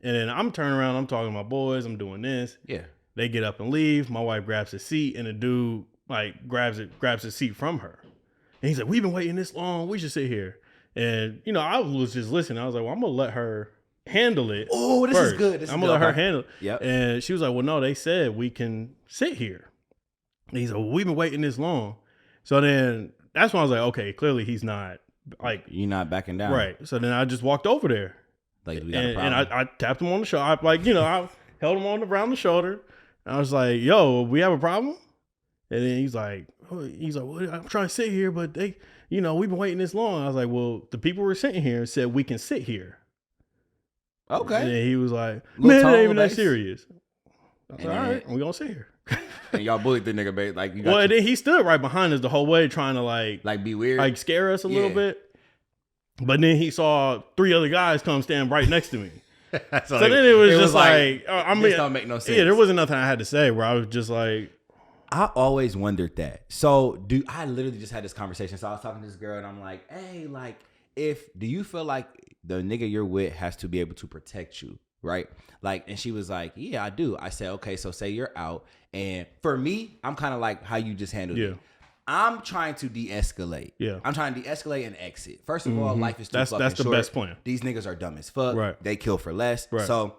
And then I'm turning around, I'm talking to my boys, I'm doing this. Yeah. They get up and leave. My wife grabs a seat and the dude like grabs a seat from her. And he's like, we've been waiting this long. We should sit here. And, I was just listening. I was like, well, I'm going to let her handle it. Oh, this first. is good. I'm going to let her handle it. Yep. And she was like, well, no, they said we can sit here. And he's like, well, we've been waiting this long. So then that's when I was like, okay, clearly he's not like. You're not backing down. Right. So then I just walked over there. Like, we got a problem. And I tapped him on the shoulder. I held him around the shoulder. And I was like, yo, we have a problem? And then he's like, well, I'm trying to sit here, but they, we've been waiting this long. I was like, well, the people were sitting here said we can sit here. Okay. And then he was like, man, it ain't even that serious. I was like, all right, we're going to sit here. And y'all bullied the nigga, babe. Like, well, then he stood right behind us the whole way, trying to like be weird, like scare us a little bit. But then he saw 3 other guys come stand right next to me. So then it was just like I mean, this don't make no sense. Yeah, there wasn't nothing I had to say where I was just like. I always wondered that. So I literally just had this conversation. So I was talking to this girl and I'm like, hey, like, do you feel like the nigga you're with has to be able to protect you? Right? Like, and she was like, yeah, I do. I said, okay, so say you're out. And for me, I'm kind of like how you just handled it. I'm trying to de-escalate. Yeah. I'm trying to de-escalate and exit. First of all, life is too fucking short. That's the best plan. These niggas are dumb as fuck. Right. They kill for less. Right. So,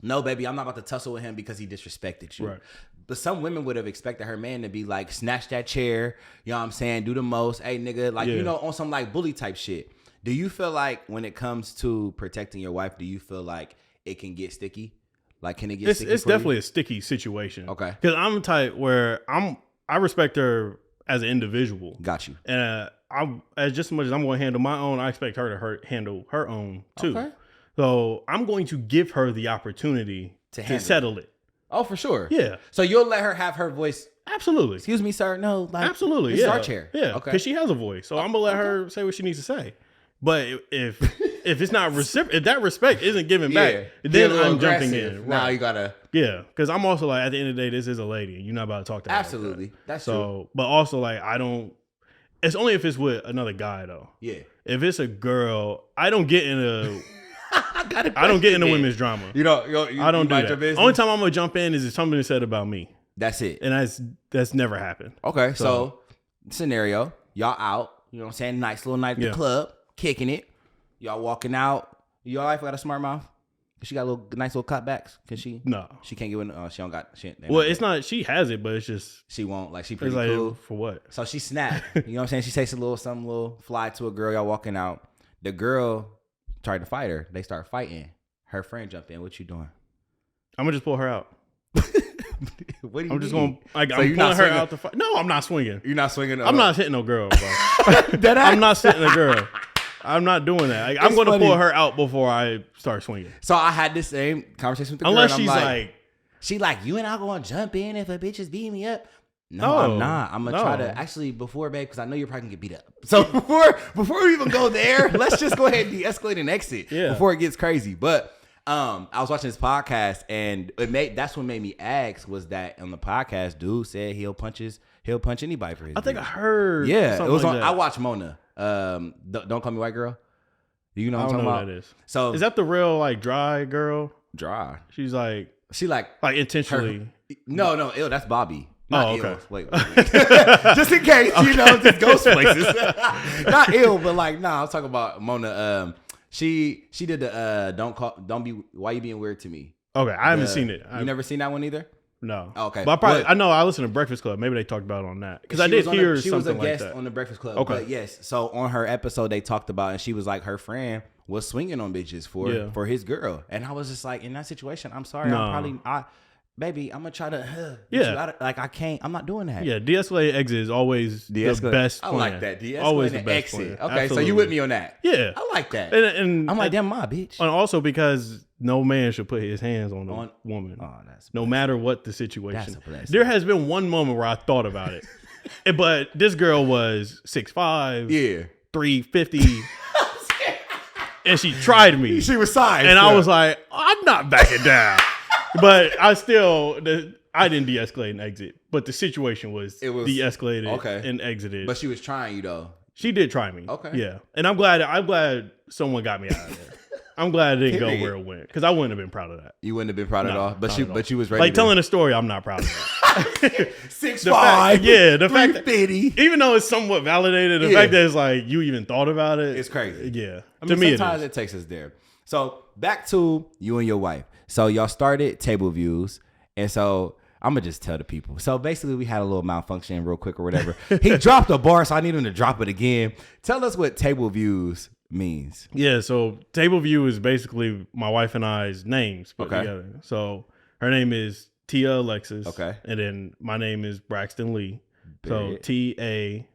no, baby, I'm not about to tussle with him because he disrespected you. Right. But some women would have expected her man to be like, snatch that chair, you know what I'm saying, do the most, hey, nigga, like, you know, on some like bully type shit. Do you feel like when it comes to protecting your wife, do you feel like it can get sticky? Like, can it get sticky? It's definitely a sticky situation. Okay. Because I'm the type where I respect her as an individual. Got you. And as just as much as I'm going to handle my own, I expect her to handle her own too. Okay. So I'm going to give her the opportunity to settle it. Oh, for sure. Yeah. So you'll let her have her voice. Absolutely. Excuse me, sir. No. Like, absolutely. This is our chair. Yeah. Okay. Because she has a voice. So I'm going to let her say what she needs to say. But if it's not if that respect isn't given back, then I'm jumping in. Right. Now you gotta. Yeah. Because I'm also like, at the end of the day, this is a lady. You're not about to talk to her. Absolutely. Like that's true. But also like, it's only if it's with another guy though. Yeah. If it's a girl, I don't get into women's drama. I don't do that. Only time I'm gonna jump in is if something said about me. That's it. And that's never happened. Okay, so scenario, y'all out, you know what I'm saying? Nice little night at the club, kicking it. Y'all walking out. Your wife got a smart mouth? She got nice little cutbacks. Can she? No. She can't give it. She don't got shit. Well, it's not. She has it, but it's just she won't. Like she pretty cool. For what? So she snapped. You know what I'm saying? She takes something little fly to a girl. Y'all walking out. The girl tried to fight her. They start fighting. Her friend jumped in. What you doing? I'm gonna just pull her out. What do you I'm just gonna. I'm pulling her out to fight. No, I'm not swinging. You're not swinging. I'm not hitting no girl, bro. I'm not hitting a girl. I'm not doing that. Like, I'm going to pull her out before I start swinging. So I had this same conversation with the girl. Unless she's like, she like, you and I going to jump in if a bitch is beating me up. No, I'm not. I'm going to try to actually before, babe, because I know you're probably going to get beat up. So before we even go there, let's just go ahead and de-escalate and exit before it gets crazy. But I was watching this podcast and that's what made me ask was that on the podcast, dude said he'll punch anybody for his I think I heard. Yeah, it was on. I watched Mona. Don't Call Me White Girl. Do you know what I'm talking about? That is. So is that the real like dry girl? Dry. She like Her, intentionally. no, ew, that's Bobby. Not ill. Wait. Just in case, just ghost places. Not ill, but like, nah, I was talking about Mona. She did the why you being weird to me. Okay, I haven't seen it. You never seen that one either? No. Oh, okay. But I know I listened to Breakfast Club. Maybe they talked about it on that. Because I did hear something like that. She was a guest on the Breakfast Club. Okay. But yes. So on her episode, they talked about, and she was like, her friend was swinging on bitches for his girl. And I was just like, in that situation, I'm sorry. No. Baby, I'm going to try to, I can't, I'm not doing that. Yeah. De-escalate exit is always the best plan. I like that. De-escalate and exit. Okay. Absolutely. So you with me on that? Yeah. I like that. And I'm like, damn, my bitch. And also because no man should put his hands on a woman. Oh, no matter what the situation. There has been one moment where I thought about it. But this girl was 6'5". Yeah. 350. And she tried me. She was sized. And I was like, I'm not backing down. But I didn't de-escalate and exit. But the situation was de-escalated and exited. But she was trying you though. She did try me. Okay. Yeah. And I'm glad someone got me out of there. I'm glad it didn't go where it went. Because I wouldn't have been proud of that. You wouldn't have been proud at all. But you was ready. Like telling a story, I'm not proud of that. 6'5". Yeah. The fact that, even though it's somewhat validated, the fact that it's like you even thought about it. It's crazy. Yeah. I mean, sometimes it takes us there. So back to you and your wife. So y'all started Table Views. And so I'm going to just tell the people. So basically we had a little malfunction real quick or whatever. He dropped a bar, so I need him to drop it again. Tell us what Table Views means. Yeah, so Table View is basically my wife and I's names put together. So her name is Tia Alexis. Okay. And then my name is Braxton Lee. So Table.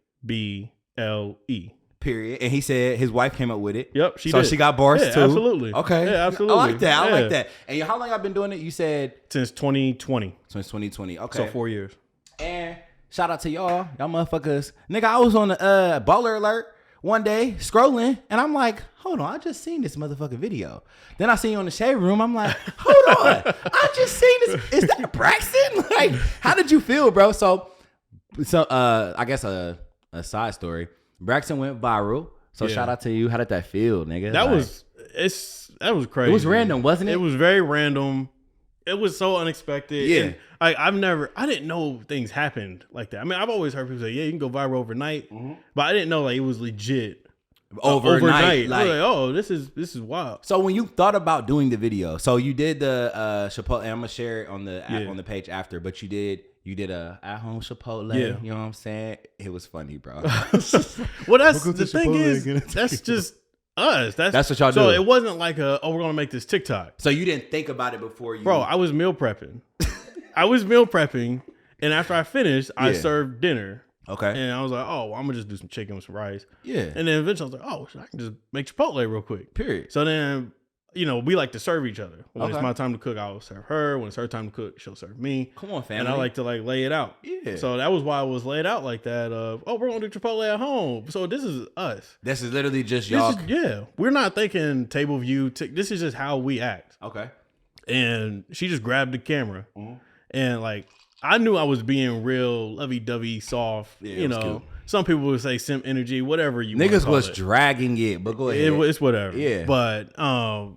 Period. And he said his wife came up with it. Yep, she so did. she got bars too. Absolutely. Okay. Yeah, absolutely. I like that. I like that. And how long y'all been doing it? You said since 2020. Since 2020. Okay. So 4 years. And shout out to y'all motherfuckers. Nigga, I was on the Baller Alert one day scrolling, and I'm like, hold on, I just seen this motherfucking video. Then I seen you on the Shade Room. I'm like, hold on, I just seen this. Is that Braxton? Like, how did you feel, bro? So I guess a side story. Braxton went viral. So shout out to you. How did that feel, nigga? That was crazy. It was random, wasn't it? It was very random. It was so unexpected. Yeah. And I didn't know things happened like that. I mean, I've always heard people say, yeah, you can go viral overnight. But I didn't know like it was legit. Overnight. Like, oh, this is wild. So when you thought about doing the video, so you did the Chipotle, and I'm gonna share it on the app, on the page after, but you did a at-home Chipotle. Yeah. You know what I'm saying? It was funny, bro. Well, that's the thing is, that's just us. That's what y'all do. So it wasn't like we're gonna make this TikTok. So you didn't think about it before you. Bro, I was meal prepping. And after I finished, I served dinner. Okay. And I was like, oh, well, I'm gonna just do some chicken with some rice. Yeah. And then eventually I was like, oh, I can just make Chipotle real quick. Period. So then, we like to serve each other. When it's my time to cook, I'll serve her. When it's her time to cook, she'll serve me. Come on, family. And I like to lay it out. Yeah. So that was why it was laid out like that of, oh, we're gonna do Chipotle at home. So this is us. This is literally just y'all. We're not thinking table view. This is just how we act. Okay. And she just grabbed the camera. And I knew I was being real lovey-dovey, soft. Cute. Some people would say simp energy, whatever you niggas call was it. dragging it, but go ahead. It's whatever. Yeah. But I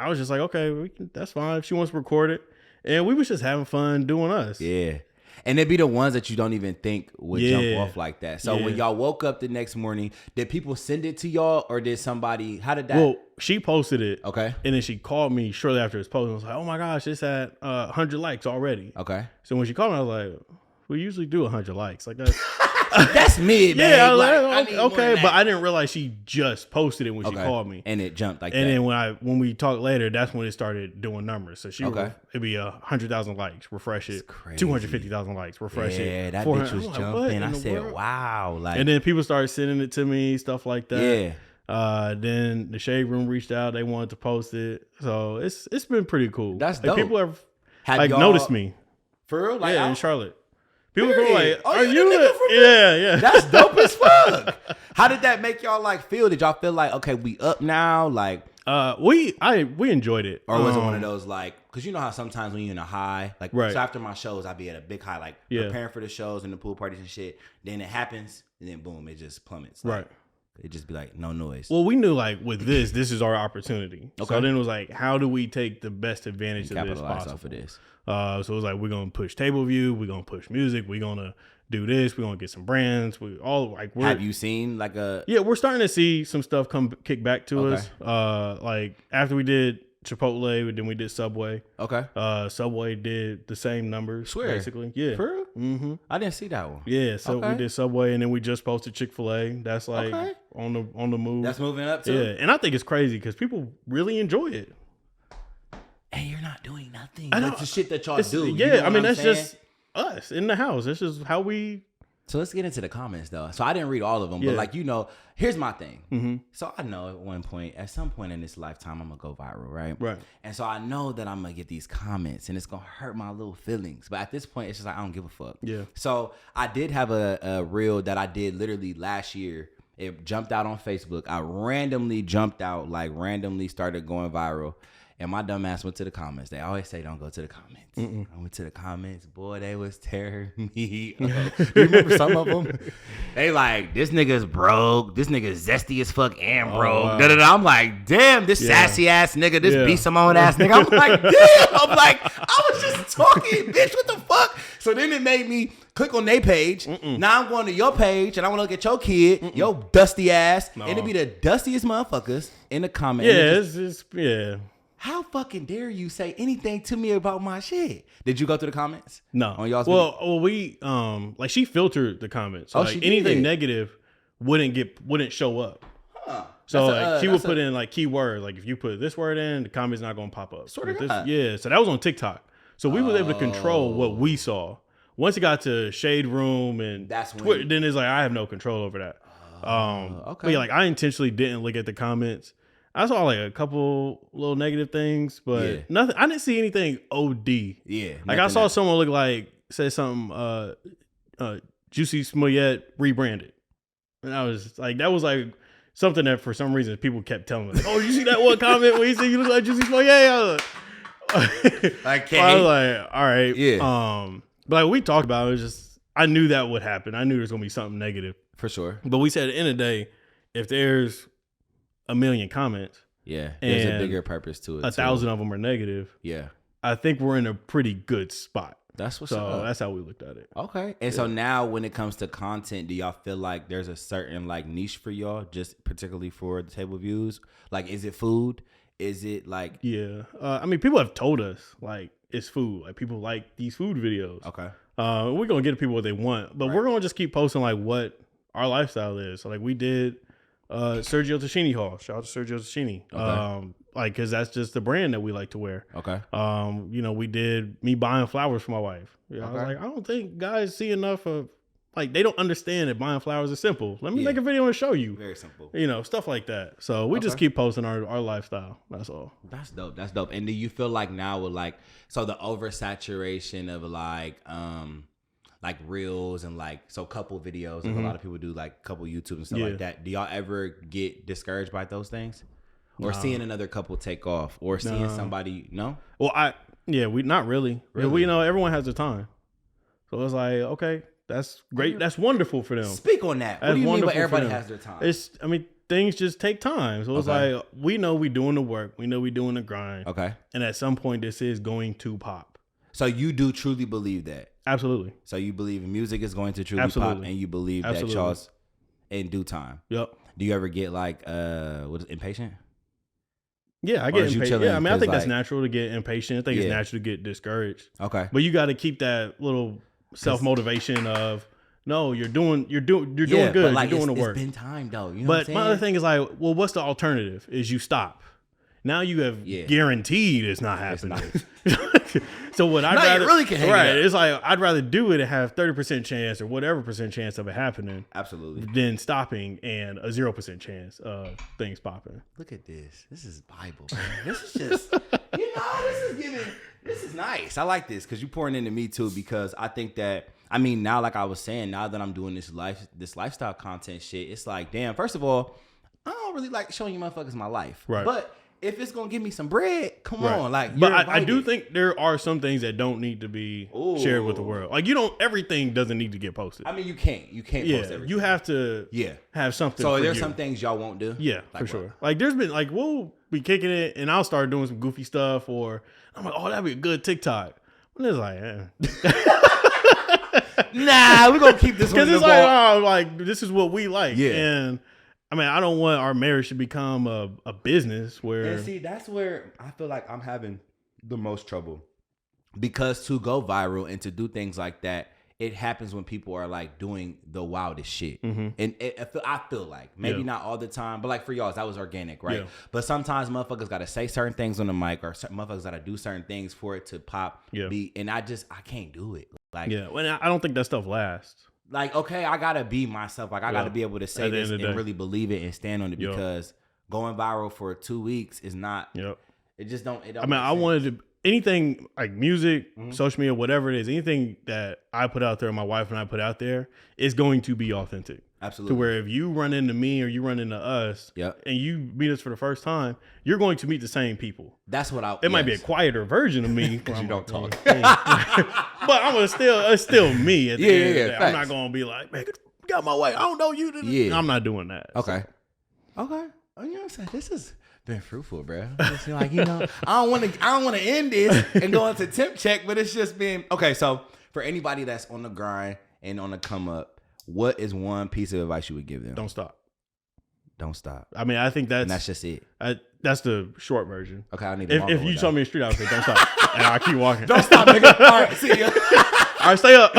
was just like, okay, that's fine if she wants to record it, and we was just having fun doing us. Yeah. And it'd be the ones that you don't even think would jump off like that. So when y'all woke up the next morning, did people send it to y'all, or did somebody? How did that? Well, she posted it. Okay. And then she called me shortly after it's posted. I was like, oh my gosh, it's at 100 likes already. Okay. So when she called me, I was like, we usually do 100 likes. Like that's that's me, man. Yeah, I was like, okay, but I didn't realize she just posted it when she called me, and it jumped like that. And then when we talked later, that's when it started doing numbers. So it'd be 100,000 likes, refresh it, 250,000 likes, refresh it. Yeah, that bitch was jumping. I said, world? wow, like. And then people started sending it to me, stuff like that. Yeah. Then the Shade Room reached out; they wanted to post it, so it's been pretty cool. That's dope. People have noticed me for real, in Charlotte. People go like, "Are you?" Yeah. That's dope as fuck. How did that make y'all feel? Did y'all feel like, okay, we up now? Like, we enjoyed it, or was it one of those because you know how sometimes when you're in a high, right. So after my shows, I'd be at a big high, preparing for the shows and the pool parties and shit. Then it happens, and then boom, it just plummets. Right. It just be no noise. Well, we knew with this is our opportunity. Okay. So then it was how do we take the best advantage of this possible? Off of this. So it was we're gonna push table view, we're gonna push music, we're gonna do this, we're gonna get some brands. Have you seen Yeah, we're starting to see some stuff kick back to us. After we did Chipotle, then we did Subway. Okay. Subway did the same numbers. Swear. Basically. Yeah. For real? Mm-hmm. I didn't see that one. Yeah, so we did Subway, and then we just posted Chick-fil-A. That's on the move. That's moving up too. Yeah, and I think it's crazy because people really enjoy it. And you're not doing nothing. I know the shit that y'all do. Yeah, I mean that's just us in the house. That's just how we. So let's get into the comments though. So I didn't read all of them, but here's my thing. Mm-hmm. So I know at some point in this lifetime, I'm gonna go viral, right? Right. And so I know that I'm gonna get these comments, and it's gonna hurt my little feelings. But at this point, it's just I don't give a fuck. Yeah. So I did have a reel that I did literally last year. It jumped out on Facebook. I randomly jumped out, randomly started going viral. And my dumb ass went to the comments. They always say don't go to the comments. I went to the comments. Boy, they was tearing me up. Do you remember some of them? They this nigga's broke. This nigga's zesty as fuck and broke. Wow. I'm like, damn, this sassy ass nigga, this B. Simone ass nigga. I'm like, damn. I was just talking, bitch. What the fuck? So then it made me click on their page. Now I'm going to your page and I want to look at your kid, your dusty ass. No. And it be the dustiest motherfuckers in the comments. Yeah, yeah. How fucking dare you say anything to me about my shit? Did you go through the comments? No. On y'all's well, we she filtered the comments. So anything negative wouldn't show up. Huh. So she would put in keywords. If you put this word in, the comment's not gonna pop up. Sort of. Yeah. So that was on TikTok. So we was able to control what we saw. Once it got to Shade Room and that's when Twitter, then it's I have no control over that. Okay. But yeah, like I intentionally didn't look at the comments. I saw like a couple little negative things, but nothing. I didn't see anything OD. Yeah. Like I saw someone look like say something Juicy Smollett rebranded. And I was like, that was like something that for some reason people kept telling me, like, oh, you see that one comment where he said you look like Juicy Smollett? Okay. I was like, all right. Yeah. But like we talked about it, was just I knew that would happen. I knew there was gonna be something negative. For sure. But we said at the end of the day, if there's a million comments, there's a bigger purpose to it. 1,000 of them are negative. Yeah. I think we're in a pretty good spot. That's what's so up. that's how we looked at it. Okay. And so now when it comes to content, do y'all feel like there's a certain like niche for y'all, just particularly for the table views? Like, is it food? Is it like... Yeah. I mean, people have told us like it's food. Like people like these food videos. Okay. We're going to get people what they want, but we're going to just keep posting like what our lifestyle is. So like we did Sergio Tacchini haul. Shout out to Sergio Tacchini. Okay. Like, cause that's just the brand that we like to wear. Okay. You know, we did me buying flowers for my wife. Yeah. Okay. I was like, I don't think guys see enough of, like, they don't understand that buying flowers is simple. Let me make a video and show you. Very simple. You know, stuff like that. So we just keep posting our lifestyle. That's all. That's dope. That's dope. And do you feel like now with like, so the oversaturation of like reels and like, so couple videos, like a lot of people do like couple YouTube and stuff like that. Do y'all ever get discouraged by those things? Or seeing another couple take off, or seeing somebody, no? Well, we not really. We, you know, everyone has their time. So it's like, okay, that's great. That's wonderful for them. Speak on that. What do you mean by everybody has their time? Things just take time. So it's like, we know we doing the work. We know we doing the grind. Okay. And at some point, this is going to pop. So you do truly believe that? Absolutely. So you believe music is going to truly pop, and you believe that y'all's in due time? Yep. Do you ever get like, impatient? Yeah, I get impatient. Yeah, I mean, I think that's natural to get impatient. I think it's natural to get discouraged. Okay. But you got to keep that little self-motivation of, no, you're doing good. Like, you're doing the work. It's been time though. You know but my other thing is like, well, what's the alternative? Is you stop. Now you have guaranteed it's not happening. So what I'd rather really can hang it up. It's like I'd rather do it and have 30% chance or whatever percent chance of it happening. Absolutely. Than stopping and a 0% chance of things popping. Look at this. This is Bible. Man. This is just this is nice. I like this because you pouring into me too, because I think that, I mean, now like I was saying, now that I'm doing this lifestyle content shit, it's like, damn, first of all, I don't really like showing you motherfuckers my life. Right. But if it's gonna give me some bread, come on, like. But I do think there are some things that don't need to be shared with the world. Like everything doesn't need to get posted. I mean, you can't post everything. You have to have something. So there's some things y'all won't do. Yeah, like for sure. Like there's been like we'll be kicking it, and I'll start doing some goofy stuff, or I'm like, oh, that'd be a good TikTok. And it's like, nah, we're gonna keep this one. Because it's like, oh, like this is what we like. Yeah. And I mean, I don't want our marriage to become a business where. And see, that's where I feel like I'm having the most trouble, because to go viral and to do things like that, it happens when people are like doing the wildest shit. Mm-hmm. And I feel like maybe not all the time, but like for y'all, that was organic, right? Yeah. But sometimes motherfuckers got to say certain things on the mic, or motherfuckers got to do certain things for it to pop. Yeah. And I can't do it. Like, yeah, well, I don't think that stuff lasts. Like, okay, I gotta be myself. Like, I gotta be able to say this and really believe it and stand on it, because going viral for 2 weeks is not. Yep. It just don't. It don't. I mean, I wanted to anything like music, social media, whatever it is, anything that I put out there, my wife and I put out there, is going to be authentic. Absolutely. To where if you run into me or you run into us, and you meet us for the first time, you're going to meet the same people. That's what It might be a quieter version of me because you don't talk. But it's still me at the end of the day. I'm not gonna be like, man, get out my way. I don't know you. I'm not doing that. Okay. Oh, you know what I'm saying? This has been fruitful, bro. It's like, you know, I don't want to end this and go into temp check, but it's just been okay. So for anybody that's on the grind and on the come up, what is one piece of advice you would give them? Don't stop. Don't stop. I mean, I think that's just it. That's the short version. Okay, I need to if you saw me in the street, I would say, don't stop. And I keep walking. Don't stop, nigga. All right, see ya. All right, stay up.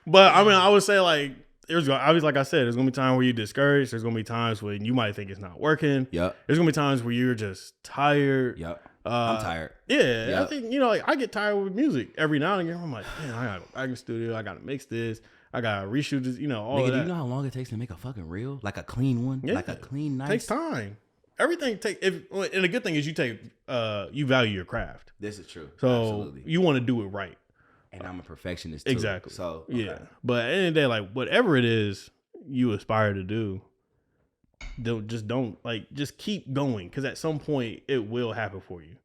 But I mean, I would say like, obviously, like I said, there's gonna be times where you're discouraged. There's gonna be times when you might think it's not working. Yep. There's gonna be times where you're just tired. Yep. I'm tired. Yeah. Yep. I think, like I get tired with music every now and again. I'm like, man, I gotta go back in the studio. I gotta mix this. I got to reshoot this, all Nigga, of that. do you know how long it takes to make a fucking reel? Like a clean one? Yeah. Like a clean, nice. Takes time. Everything and the good thing is you value your craft. This is true. So Absolutely. you want to do it right. And I'm a perfectionist too. Exactly. So yeah. okay. But at the end of the day, like whatever it is you aspire to do, just keep going, because at some point it will happen for you.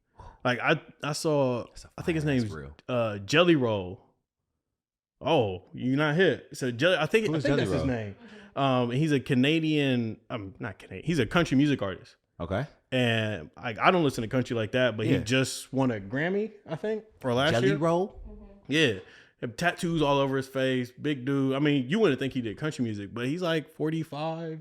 Like I saw, I think his name's Jelly Roll. Oh, you're not hit. So I think that's his name. He's a Canadian. Not Canadian. He's a country music artist. Okay. And I don't listen to country like that, but he just won a Grammy, I think, for last year. Jelly Roll. Yeah. Tattoos all over his face, big dude. I mean, you wouldn't think he did country music, but he's like 45,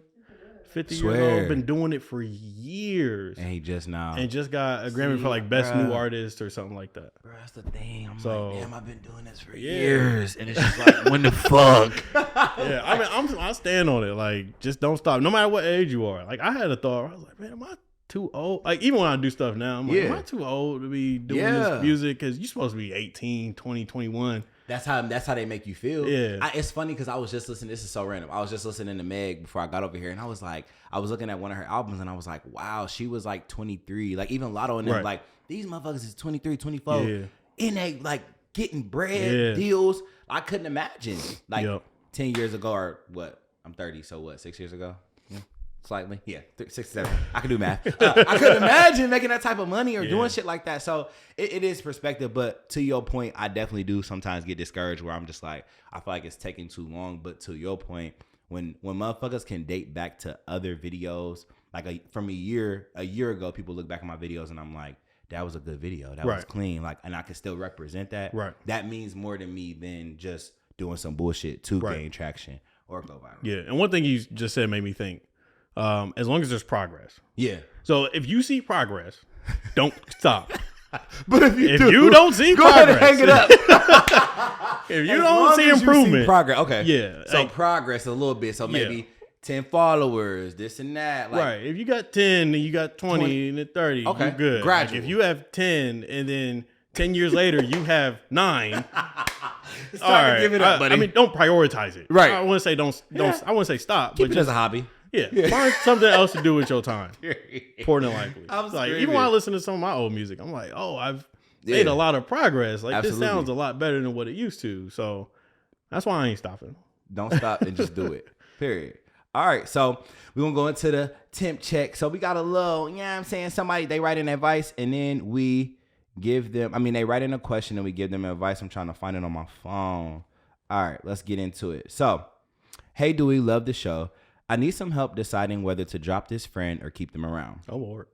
50 years old, been doing it for years. And he just got a Grammy for like best new artist or something like that. Bro, that's the thing. I'm like, damn, I've been doing this for years. And it's just like, when the fuck? Yeah, I mean, I stand on it. Like, just don't stop. No matter what age you are. Like, I had a thought. I was like, man, am I too old? Like, even when I do stuff now, I'm like, am I too old to be doing this music? Because you're supposed to be 18, 20, 21. That's how they make you feel. Yeah. It's funny because I was just listening. This is so random. I was just listening to Meg before I got over here, and I was looking at one of her albums, and I was like, wow, she was like 23. Like, even Lotto and them, like, these motherfuckers is 23, 24. Yeah. And they like getting bread deals. I couldn't imagine. Like 10 years ago, or what? I'm 30, so what? 6 years ago? Yeah. Slightly. Yeah. 6, 7. I can do math. I couldn't imagine making that type of money or doing shit like that. So it is perspective. But to your point, I definitely do sometimes get discouraged where I'm just like, I feel like it's taking too long. But to your point, when motherfuckers can date back to other videos, like from a year ago, people look back at my videos and I'm like, that was a good video. That was clean. Like, and I can still represent that. Right. That means more to me than just doing some bullshit to gain traction or go viral. Yeah. And one thing you just said made me think. As long as there's progress. Yeah. So if you see progress, don't stop. But if you don't see go progress, ahead and hang it up. If you don't see improvement, progress. Okay. Yeah. So like, progress a little bit. So maybe 10 followers, this and that. Like, right. If you got 10 and you got 20 and then 30, you're good. Gradual. Like if you have 10 and then 10 years later you have 9. It's time to give it up, buddy. I mean, don't prioritize it. Right. I want to say don't. I want to say stop. Keep but it as a hobby. Yeah, find something else to do with your time. More than likely. Like, even when I listen to some of my old music, I'm like, oh, I've made a lot of progress. Like, this sounds a lot better than what it used to. So that's why I ain't stopping. Don't stop and just do it. Period. All right, so we're going to go into the temp check. So we got a little, you know what I'm saying, somebody, they write in advice, and then we give them, they write in a question, and we give them advice. I'm trying to find it on my phone. All right, let's get into it. So, hey, Dewey, love the show. I need some help deciding whether to drop this friend or keep them around. Oh, Lord.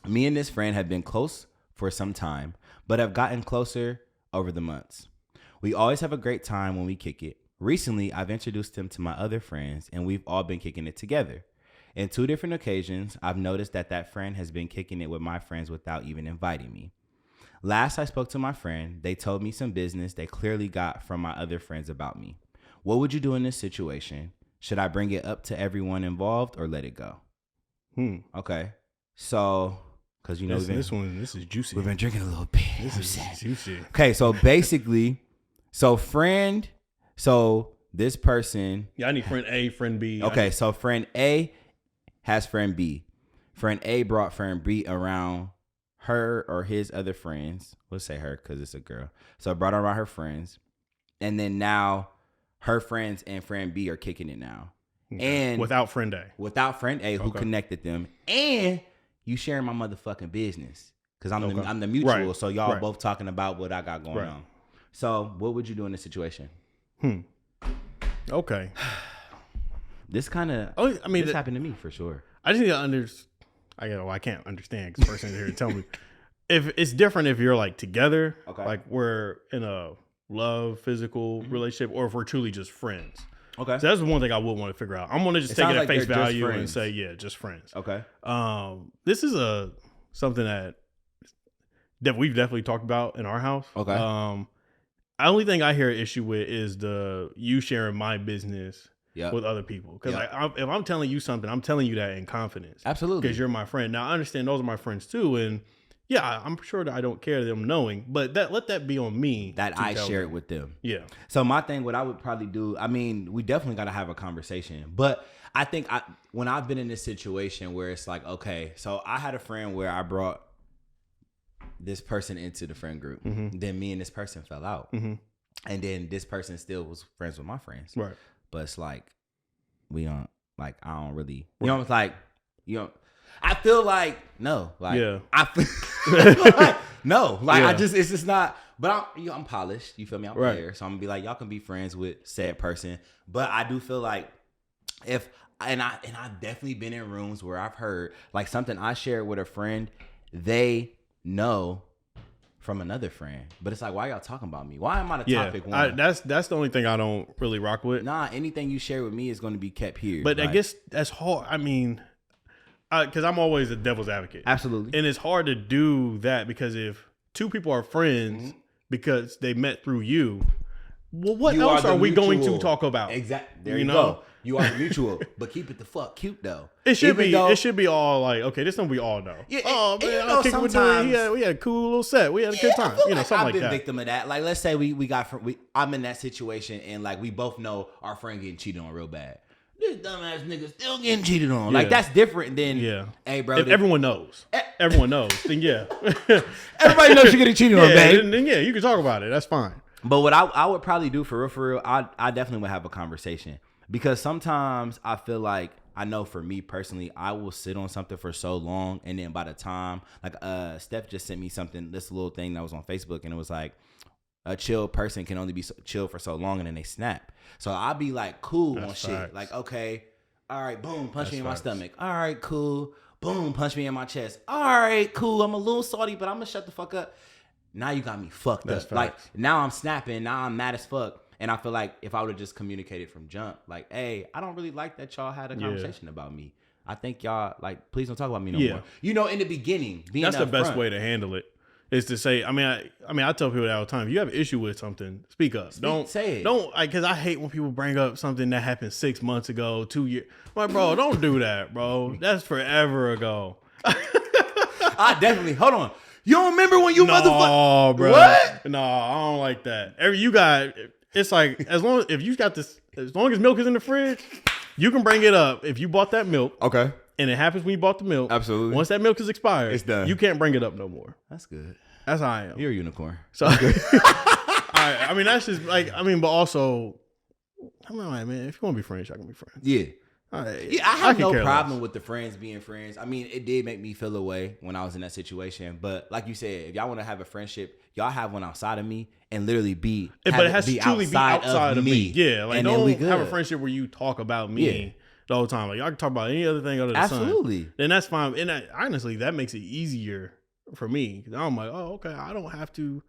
Me and this friend have been close for some time, but have gotten closer over the months. We always have a great time when we kick it. Recently, I've introduced him to my other friends, and we've all been kicking it together. In 2 different occasions, I've noticed that friend has been kicking it with my friends without even inviting me. Last I spoke to my friend, they told me some business they clearly got from my other friends about me. What would you do in this situation? Should I bring it up to everyone involved or let it go? Okay. So, because this is juicy. We've been drinking a little bit. This is juicy. Okay, so basically, this person. Yeah, I need friend A, friend B. Okay, so friend A has friend B. Friend A brought friend B around her or his other friends. We'll say her because it's a girl. So I brought her around her friends. And then now her friends and friend B are kicking it now. Okay. And without friend A. Without friend A who connected them. And you sharing my motherfucking business. Because I'm the mutual. Right. So y'all both talking about what I got going on. So what would you do in this situation? Okay. This kind of this happened to me for sure. I just need to understand. I can't understand because the person here to tell me. If it's different if you're like together, like we're in a love, physical relationship, or if we're truly just friends. Okay. So that's the one thing I would want to figure out. I'm going to just take it at face value and say, just friends. Okay. This is something that we've definitely talked about in our house. Okay. The only thing I hear an issue with is you sharing my business with other people. Because if I'm telling you something, I'm telling you that in confidence. Absolutely. Because you're my friend. Now, I understand those are my friends too. And, Yeah, I'm sure that I don't care them knowing, but let that be on me. That I share it with them. Yeah. So my thing, what I would probably do, I mean, we definitely got to have a conversation. But I think when I've been in this situation where it's like, okay, so I had a friend where I brought this person into the friend group. Mm-hmm. Then me and this person fell out. Mm-hmm. And then this person still was friends with my friends. Right. But it's like, we don't, like, I don't really, you know, it's like, you know, I feel like, no. Like, yeah. I feel like, no. Like, yeah. It's just not, but I'm polished. You feel me? I'm fair. So I'm going to be like, y'all can be friends with said person. But I do feel like I've definitely been in rooms where I've heard, like, something I shared with a friend, they know from another friend, but it's like, why y'all talking about me? Why am I the topic one? That's the only thing I don't really rock with. Nah, anything you share with me is going to be kept here. But like, I guess that's hard. I mean, because I'm always a devil's advocate. Absolutely. And it's hard to do that because if two people are friends because they met through you, well, what else are we going to talk about? Exactly. There you go. You are mutual, but keep it the fuck cute though. It should be all like, okay, this one we all know. Yeah, oh man, I kicked with Dewey. We had a cool little set. We had a good time. You know, something like that. I've been victim of that. Like, let's say I'm in that situation and like we both know our friend getting cheated on real bad. This dumbass nigga still getting cheated on. Like, that's different than, hey bro. If everyone knows, then yeah. Everybody knows you're getting cheated on, babe. Then yeah, you can talk about it. That's fine. But what I would probably do for real, I definitely would have a conversation. Because sometimes I feel like, I know for me personally, I will sit on something for so long, and then by the time, like, Steph just sent me something, this little thing that was on Facebook, and it was like, a chill person can only be chill for so long, and then they snap. So I'll be like, cool on shit. Like, okay, all right, boom, punch me in my stomach. All right, cool. Boom, punch me in my chest. All right, cool. I'm a little salty, but I'm gonna shut the fuck up. Now you got me fucked up. Like, now I'm snapping. Now I'm mad as fuck. And I feel like if I would have just communicated from jump, like, hey, I don't really like that y'all had a conversation about me. I think y'all, like, please don't talk about me no more. You know, in the beginning, that's the best way to handle it. Is to say, I tell people that all the time. If you have an issue with something, speak up. Don't say it. Don't, because I hate when people bring up something that happened 6 months ago, 2 years. I'm like, bro, don't do that, bro. That's forever ago. I definitely, hold on. You don't remember when you motherfucker? No, bro. What? No, I don't like that. It's like, as long as milk is in the fridge, you can bring it up if you bought that milk. Okay. And it happens when you bought the milk. Absolutely. Once that milk is expired, it's done. You can't bring it up no more. That's good. That's how I am. You're a unicorn. So, that's just like, but also, I'm like, man, if you want to be friends, y'all can be friends. Yeah. I have no problem with the friends being friends. I mean, it did make me feel a way when I was in that situation. But like you said, if y'all want to have a friendship, y'all have one outside of me and literally but it has to truly be outside of me. Yeah, like, don't have a friendship where you talk about me the whole time. Like, y'all can talk about any other thing other than absolutely. Then that's fine. And honestly, that makes it easier for me. I'm like, oh, okay, I don't have to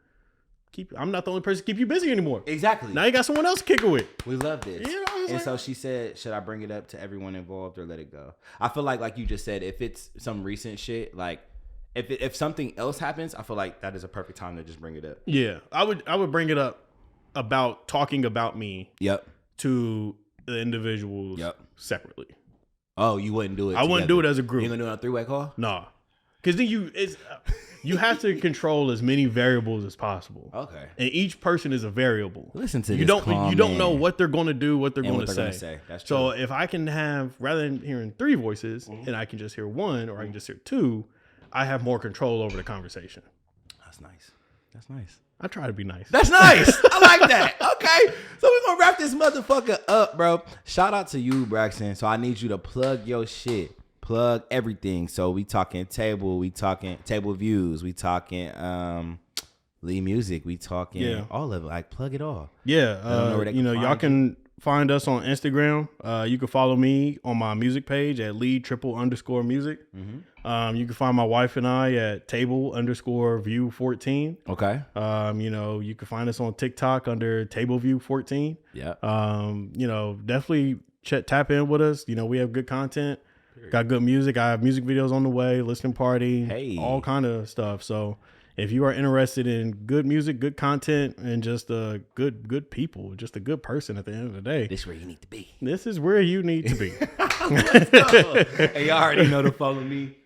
I'm not the only person to keep you busy anymore. Exactly. Now you got someone else to kick it with. We love this. You know, and so she said, should I bring it up to everyone involved or let it go? I feel like you just said, if it's some recent shit, like if something else happens, I feel like that is a perfect time to just bring it up. Yeah. I would bring it up about talking about me to the individuals separately. Oh, you wouldn't do it I wouldn't do it as a group. You gonna do it on a three-way call? Nah. Because then you have to control as many variables as possible. Okay. And each person is a variable. Listen to you this. You don't know what they're going to do, what they're going to say. That's true. So if I can have, rather than hearing 3 voices, and I can just hear 1 or I can just hear 2, I have more control over the conversation. That's nice. That's nice. I try to be nice. That's nice. I like that. Okay. So we're going to wrap this motherfucker up, bro. Shout out to you, Braxton. So I need you to plug your shit. Plug everything. So we talking table, we talking table views, we talking Lee music, we talking all of it. Like, plug it all. Yeah. Y'all can find us on Instagram. You can follow me on my music page at Lee__music. Mm-hmm. You can find my wife and I at table_view14. Okay. You can find us on TikTok under tableview14. Yeah. Definitely tap in with us. We have good content. Got good music. I have music videos on the way, listening party, all kind of stuff. So if you are interested in good music, good content, and just good people, just a good person at the end of the day, this is where you need to be. This is where you need to be. Hey, y'all already know to follow me.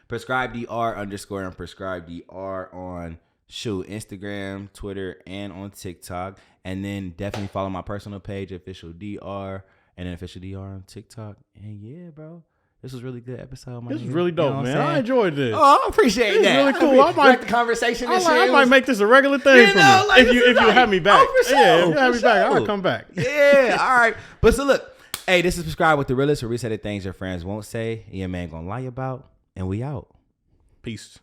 Prescribe DR _, and prescribe DR on Instagram, Twitter, and on TikTok. And then definitely follow my personal page, official DR, and then official DR on TikTok. And yeah, bro. This was a really good episode, man. This was really dope, man. I enjoyed this. Oh, I appreciate that. It's really cool. I might the conversation. I might make this a regular thing for me. Like, if you have me back. Oh, for sure, yeah, if you have me back, I'll come back. Yeah, all right. But so look, hey, this is Prescribe with the Realest, where we say the things your friends won't say and your man gonna lie about, and we out. Peace.